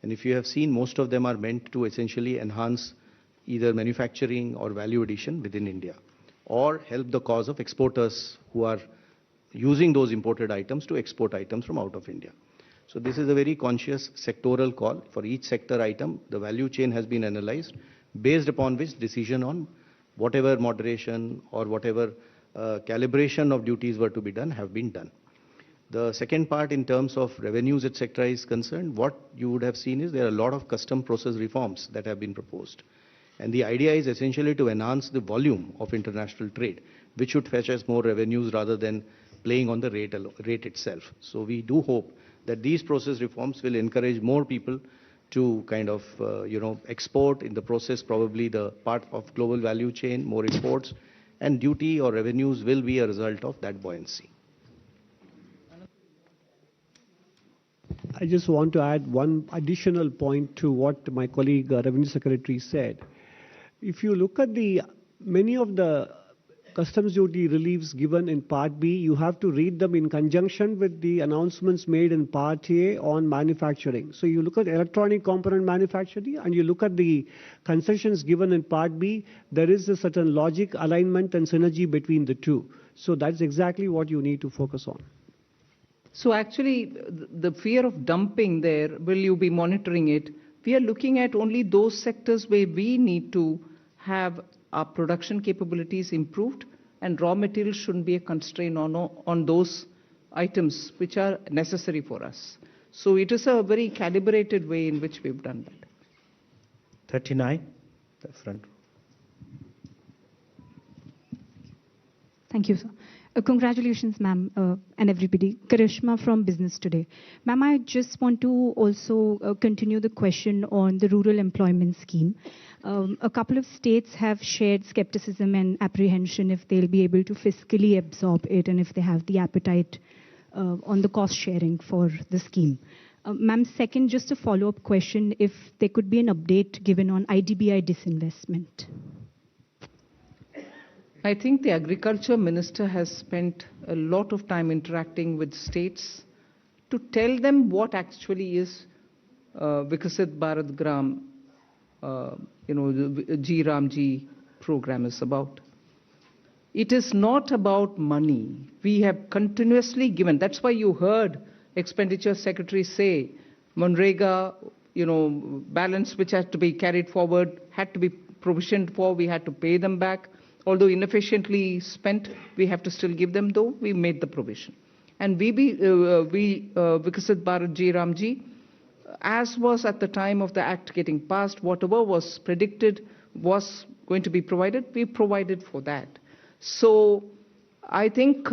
And if you have seen, most of them are meant to essentially enhance either manufacturing or value addition within India, or help the cause of exporters who are using those imported items to export items from out of India. So this is a very conscious sectoral call. For each sector item, the value chain has been analyzed, based upon which decision on whatever moderation or whatever calibration of duties were to be done have been done. The second part, in terms of revenues, etc., is concerned, what you would have seen is there are a lot of custom process reforms that have been proposed. And the idea is essentially to enhance the volume of international trade, which should fetch us more revenues rather than playing on the rate itself. So we do hope that these process reforms will encourage more people to kind of, export in the process, probably the part of global value chain, more exports, and duty or revenues will be a result of that buoyancy. I just want to add one additional point to what my colleague Revenue Secretary said. If you look at many of the customs duty reliefs given in Part B, you have to read them in conjunction with the announcements made in Part A on manufacturing. So you look at electronic component manufacturing and you look at the concessions given in Part B, there is a certain logic, alignment and synergy between the two. So that's exactly what you need to focus on. So actually, the fear of dumping there, will you be monitoring it? We are looking at only those sectors where we need to have our production capabilities improved, and raw materials shouldn't be a constraint on those items which are necessary for us. So it is a very calibrated way in which we've done that. 39, the front. Thank you, sir. Congratulations, ma'am, and everybody. Karishma from Business Today. Ma'am, I just want to also continue the question on the rural employment scheme. A couple of states have shared skepticism and apprehension if they'll be able to fiscally absorb it and if they have the appetite on the cost sharing for the scheme. Ma'am, second, just a follow-up question, if there could be an update given on IDBI disinvestment. I think the agriculture minister has spent a lot of time interacting with states to tell them what actually is Vikasit Bharat Gram, the G Ramji program is about. It is not about money. We have continuously given. That's why you heard Expenditure Secretary say, Manrega, balance which had to be carried forward, had to be provisioned for, we had to pay them back. Although inefficiently spent, we have to still give them, though we made the provision. And Vikasit Bharat Ji Ramji, as was at the time of the act getting passed, whatever was predicted was going to be provided, we provided for that. So I think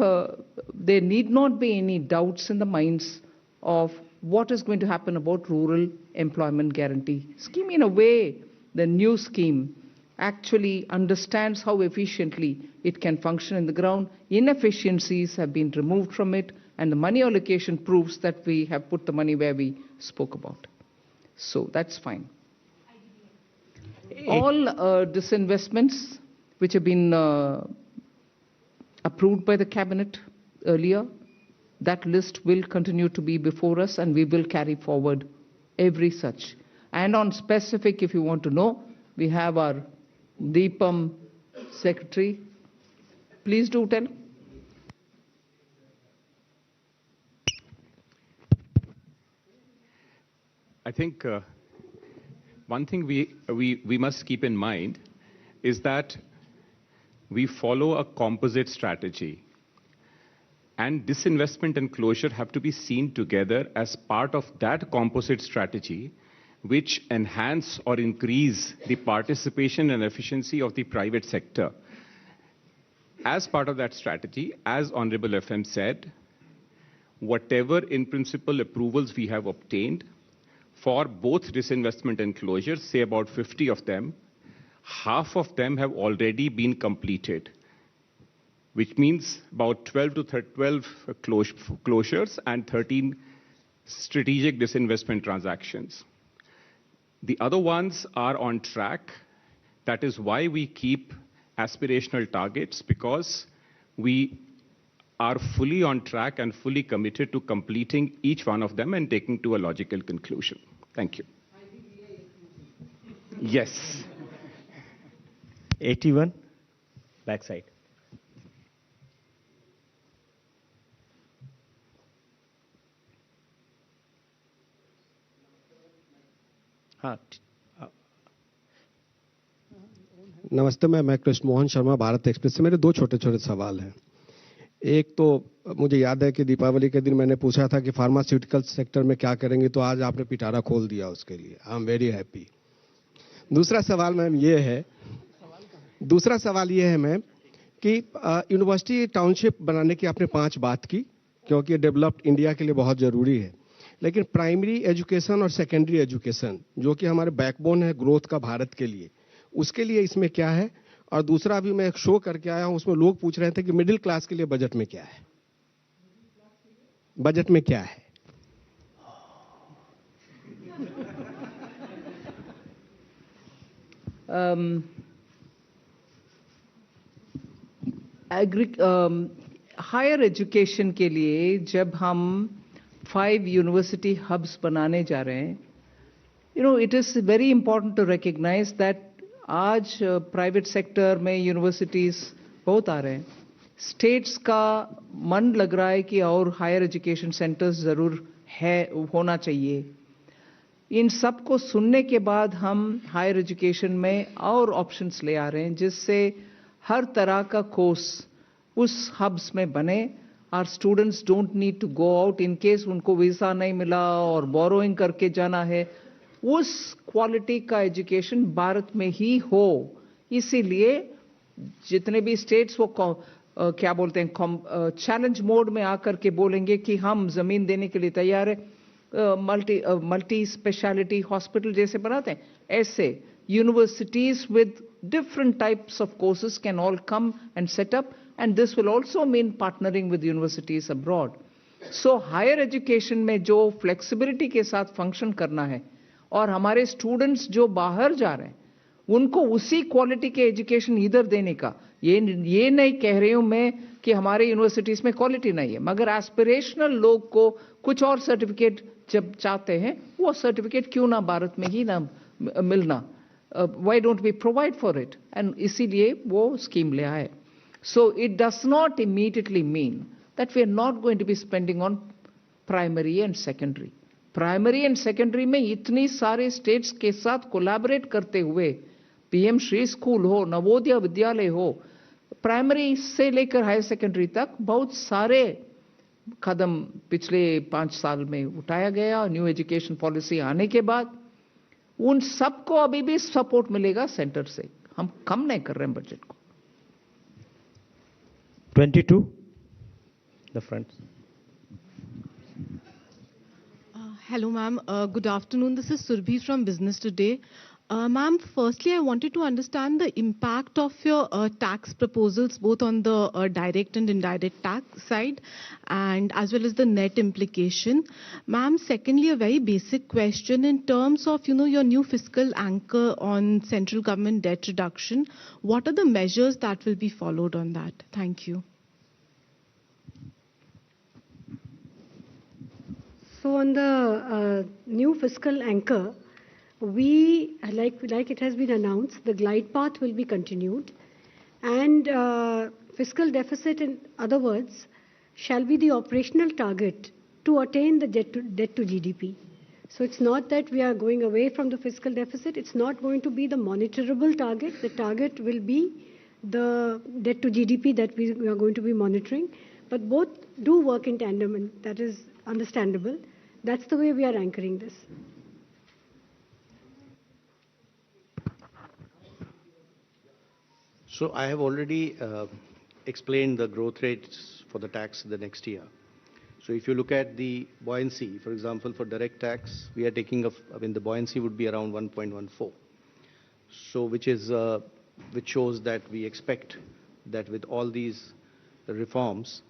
there need not be any doubts in the minds of what is going to happen about rural employment guarantee scheme. In a way, the new scheme actually understands how efficiently it can function in the ground. Inefficiencies have been removed from it, and the money allocation proves that we have put the money where we spoke about. So that's fine. All disinvestments which have been approved by the cabinet earlier That list will continue to be before us, and we will carry forward every such. And on specific, if you want to know, we have our Deepam secretary. Please do tell. I think one thing we must keep in mind is that we follow a composite strategy. And disinvestment and closure have to be seen together as part of that composite strategy, which enhance or increase the participation and efficiency of the private sector. As part of that strategy, as Honorable FM said, whatever in principle approvals we have obtained for both disinvestment and closure, say about 50 of them, half of them have already been completed, which means about 12 closures and 13 strategic disinvestment transactions. The other ones are on track. That is why we keep aspirational targets, because we are fully on track and fully committed to completing each one of them and taking to a logical conclusion. Thank you. Yes. 81, backside. नमस्ते, मैं Krishna Mohan Sharma, Bharat express से। मेरे दो छोटे छोटे सवाल हैं। एक तो मुझे याद है कि दीपावली के दिन मैंने पूछा था कि फार्मास्यूटिकल सेक्टर में क्या करेंगे, तो आज आपने पिटारा खोल दिया उसके लिए। I am very happy. दूसरा सवाल मैम ये है मैम कि यूनिवर्सिटी टाउनशिप बनाने की आपने 5 बात की, क्योंकि डेवलप्ड इंडिया के लिए बहुत ज़रूरी है। लेकिन प्राइमरी एजुकेशन और सेकेंडरी एजुकेशन, जो कि हमारे बैकबोन है ग्रोथ का भारत के लिए, उसके लिए इसमें क्या है? और दूसरा, अभी मैं एक शो करके आया हूं, उसमें लोग पूछ रहे थे कि मिडिल क्लास के लिए बजट में क्या है? बजट में क्या है? हायर एजुकेशन के लिए जब हम 5 यूनिवर्सिटी हब्स बनाने जा रहे हैं, it is very important to recognise that आज प्राइवेट सेक्टर में यूनिवर्सिटीज बहुत आ रहे हैं। स्टेट्स का मन लग रहा है कि और हायर एजुकेशन सेंटर्स जरूर होना चाहिए। इन सब को सुनने के बाद हम हायर एजुकेशन में और ऑप्शंस ले आ रहे हैं, जिससे हर तरह का कोर्स उस हब्स में बने। Our students don't need to go out in case उनको वीजा नहीं मिला और बोरोइंग करके जाना है। उस क्वालिटी का एजुकेशन भारत में ही हो, इसीलिए जितने भी स्टेट्स वो क्या बोलते हैं, चैलेंज मोड में आकर के बोलेंगे कि हम जमीन देने के लिए तैयार है। मल्टी स्पेशलिटी हॉस्पिटल जैसे बनाते हैं, ऐसे universities with different types of courses can all come and set up, and this will also mean partnering with universities abroad. So higher education में जो flexibility के साथ function करना है और हमारे students जो बाहर जा रहे हैं उनको उसी quality के education इधर देने का, ये नहीं कह रही हूँ मैं कि हमारे यूनिवर्सिटीज में क्वालिटी नहीं है, मगर एस्पिरेशनल लोग को कुछ और सर्टिफिकेट जब चाहते हैं, वो सर्टिफिकेट क्यों ना भारत में ही ना मिलना, why don't we provide for it? And इसीलिए वो स्कीम ले आए. So it does not immediately mean that we are not going to be spending on primary and secondary. Primary and secondary में इतनी सारे states के साथ collaborate करते हुए PM श्री स्कूल हो, नवोदय विद्यालय हो, प्राइमरी से लेकर हायर सेकेंडरी तक बहुत सारे कदम पिछले 5 साल में उठाया गया। न्यू एजुकेशन पॉलिसी आने के बाद उन सबको अभी भी सपोर्ट मिलेगा सेंटर से, हम कम नहीं कर रहे हैं बजट को। 22, the front. Hello, ma'am. Good afternoon. This is Surbhi from Business Today. Ma'am, firstly, I wanted to understand the impact of your tax proposals, both on the direct and indirect tax side, and as well as the net implication. Ma'am, secondly, a very basic question in terms of, your new fiscal anchor on central government debt reduction. What are the measures that will be followed on that? Thank you. So on the new fiscal anchor, we, like it has been announced, the glide path will be continued. And fiscal deficit, in other words, shall be the operational target to attain the debt to GDP. So it's not that we are going away from the fiscal deficit. It's not going to be the monitorable target. The target will be the debt to GDP that we are going to be monitoring. But both do work in tandem, and that is understandable. That's the way we are anchoring this. So I have already explained the growth rates for the tax the next year. So if you look at the buoyancy, for example, for direct tax, we are taking the buoyancy would be around 1.14. So which shows that we expect that with all these reforms,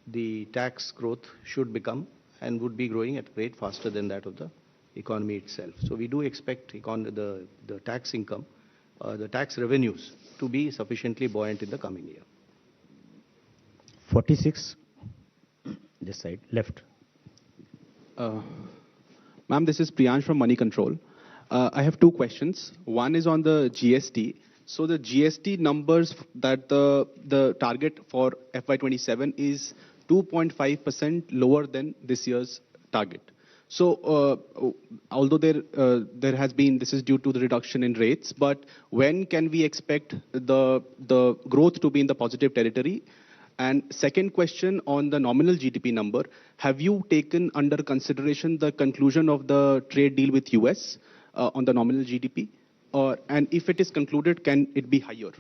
the tax growth should become and would be growing at a rate faster than that of the economy itself. So we do expect the tax income, the tax revenues to be sufficiently buoyant in the coming year. 46, this side, left. Ma'am, this is Priyansh from Money Control. I have two questions. One is on the GST. So the GST numbers that the target for FY27 is 2.5% lower than this year's target. So although there has been, this is due to the reduction in rates, but when can we expect the growth to be in the positive territory? And second question on the nominal GDP number, have you taken under consideration the conclusion of the trade deal with US on the nominal GDP? And if it is concluded, can it be higher?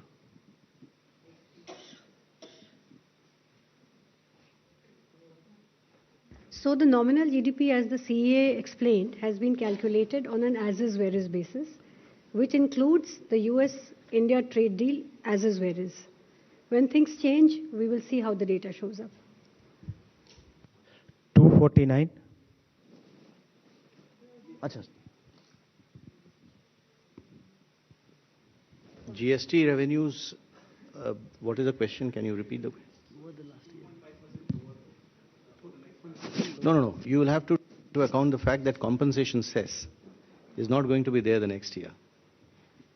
So the nominal GDP, as the CEA explained, has been calculated on an as-is where-is basis, which includes the US-India trade deal as-is where-is. When things change, we will see how the data shows up. 249. GST revenues, what is the question? Can you repeat the question? No. You will have to account the fact that compensation cess is not going to be there the next year.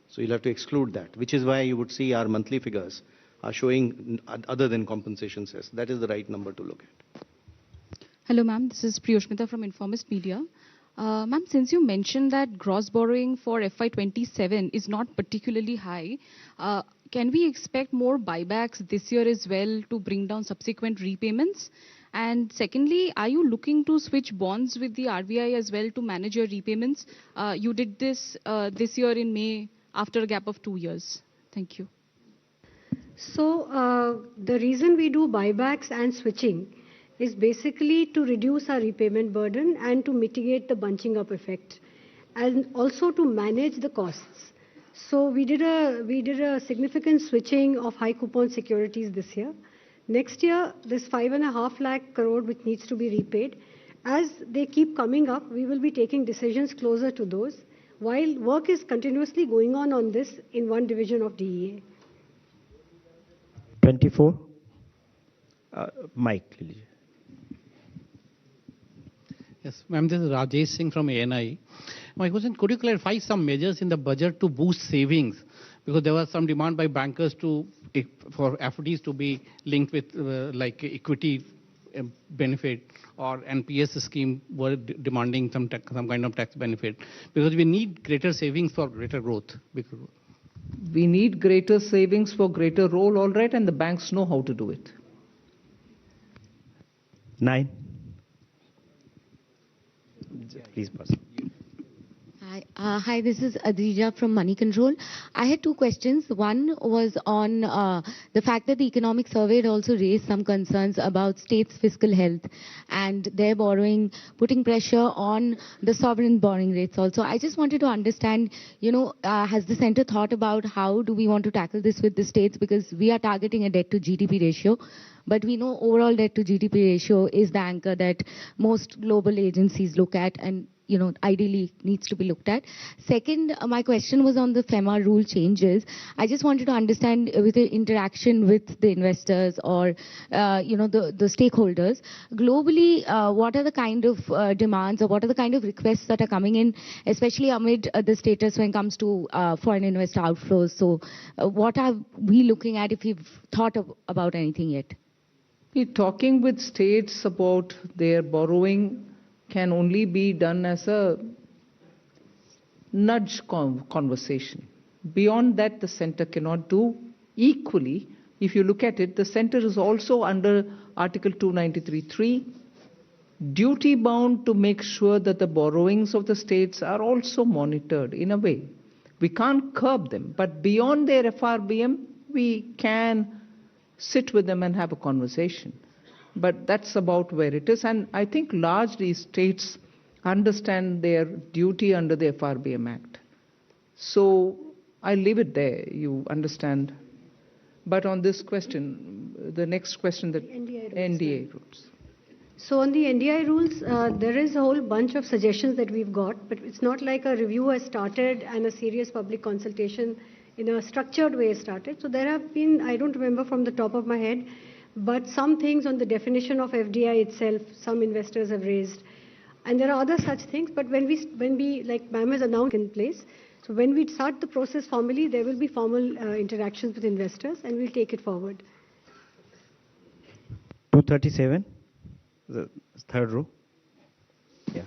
So you'll have to exclude that, which is why you would see our monthly figures are showing other than compensation cess. That is the right number to look at. Hello, ma'am. This is Priyoshmita from Informist Media. Ma'am, since you mentioned that gross borrowing for FY27 is not particularly high, can we expect more buybacks this year as well to bring down subsequent repayments? And secondly, are you looking to switch bonds with the RBI as well to manage your repayments? You did this this year in May after a gap of 2 years. Thank you. So the reason we do buybacks and switching is basically to reduce our repayment burden and to mitigate the bunching up effect, and also to manage the costs. So we did a significant switching of high coupon securities this year. Next year, this 5.5 lakh crore which needs to be repaid, as they keep coming up, we will be taking decisions closer to those, while work is continuously going on this in one division of DEA. 24. Mike, please. Yes, ma'am, this is Rajesh Singh from ANI. My question, could you clarify some measures in the budget to boost savings? Because there was some demand by bankers for FDs to be linked with like equity benefit, or NPS scheme were demanding some kind of tax benefit. Because we need greater savings for greater growth. We need greater savings for greater role, all right, and the banks know how to do it. 9. Please pass. Hi, this is Adrija from Money Control. I had two questions. One was on the fact that the economic survey had also raised some concerns about states' fiscal health and their borrowing, putting pressure on the sovereign borrowing rates also. I just wanted to understand, has the center thought about how do we want to tackle this with the states, because we are targeting a debt to GDP ratio. But we know overall debt to GDP ratio is the anchor that most global agencies look at, and ideally needs to be looked at. Second, my question was on the FEMA rule changes. I just wanted to understand with the interaction with the investors or, the stakeholders, globally, what are the kind of demands or what are the kind of requests that are coming in, especially amid the status when it comes to foreign investor outflows? So what are we looking at, if you've thought about anything yet? Talking with states about their borrowing can only be done as a nudge conversation. Beyond that, the center cannot do. Equally, if you look at it, the center is also under Article 293(3), duty bound to make sure that the borrowings of the states are also monitored in a way. We can't curb them, but beyond their FRBM, we can sit with them and have a conversation. But that's about where it is. And I think largely states understand their duty under the FRBM Act. So I leave it there, you understand. But on this question, the next question, that NDA rules. So on the NDI rules, there is a whole bunch of suggestions that we've got, but it's not like a review has started and a serious public consultation in a structured way started. So there have been, I don't remember from the top of my head, but some things on the definition of FDI itself, some investors have raised. And there are other such things, but when we like ma'am has announced in place, so when we start the process formally, there will be formal interactions with investors and we'll take it forward. 237, the third row. Yeah.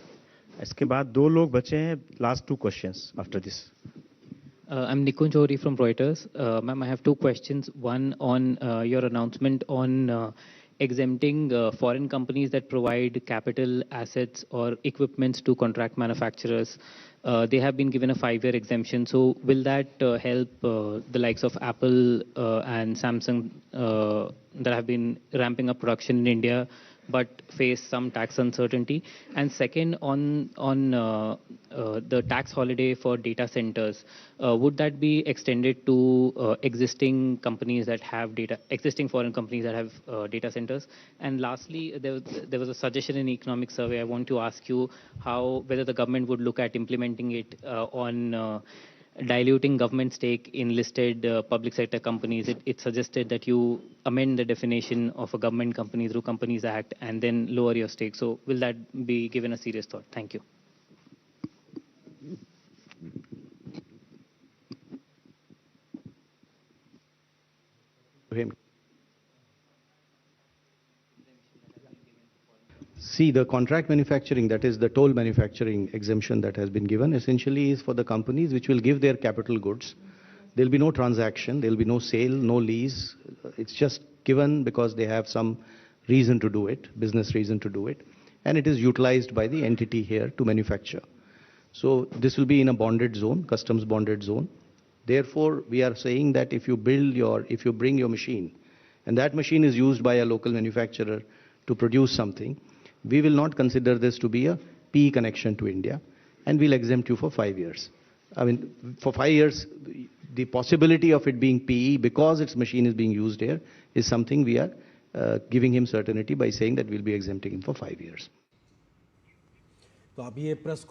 इसके बाद दो लोग बचे हैं. Last two questions after this. I'm Nikunj Ohri from Reuters. Ma'am, I have two questions. One on your announcement on exempting foreign companies that provide capital, assets or equipments to contract manufacturers. They have been given a 5-year exemption. So will that help the likes of Apple and Samsung that have been ramping up production in India but face some tax uncertainty? And second, on the tax holiday for data centers, would that be extended to existing companies that have existing foreign companies that have data centers? And lastly, there was a suggestion in economic survey. I want to ask you whether the government would look at implementing it on diluting government stake in listed public sector companies. It suggested that you amend the definition of a government company through Companies Act and then lower your stake. So will that be given a serious thought? Thank you. See, the contract manufacturing, that is the toll manufacturing exemption that has been given, essentially is for the companies which will give their capital goods. There will be no transaction, there will be no sale, no lease. It's just given because they have some reason to do it, business reason to do it. And it is utilized by the entity here to manufacture. So this will be in a bonded zone, customs bonded zone. Therefore, we are saying that if you bring your machine, and that machine is used by a local manufacturer to produce something, we will not consider this to be a PE connection to India, and we'll exempt you for 5 years. I mean, for 5 years, the possibility of it being PE because its machine is being used here is something we are giving him certainty by saying that we'll be exempting him for 5 years. तो अब ये press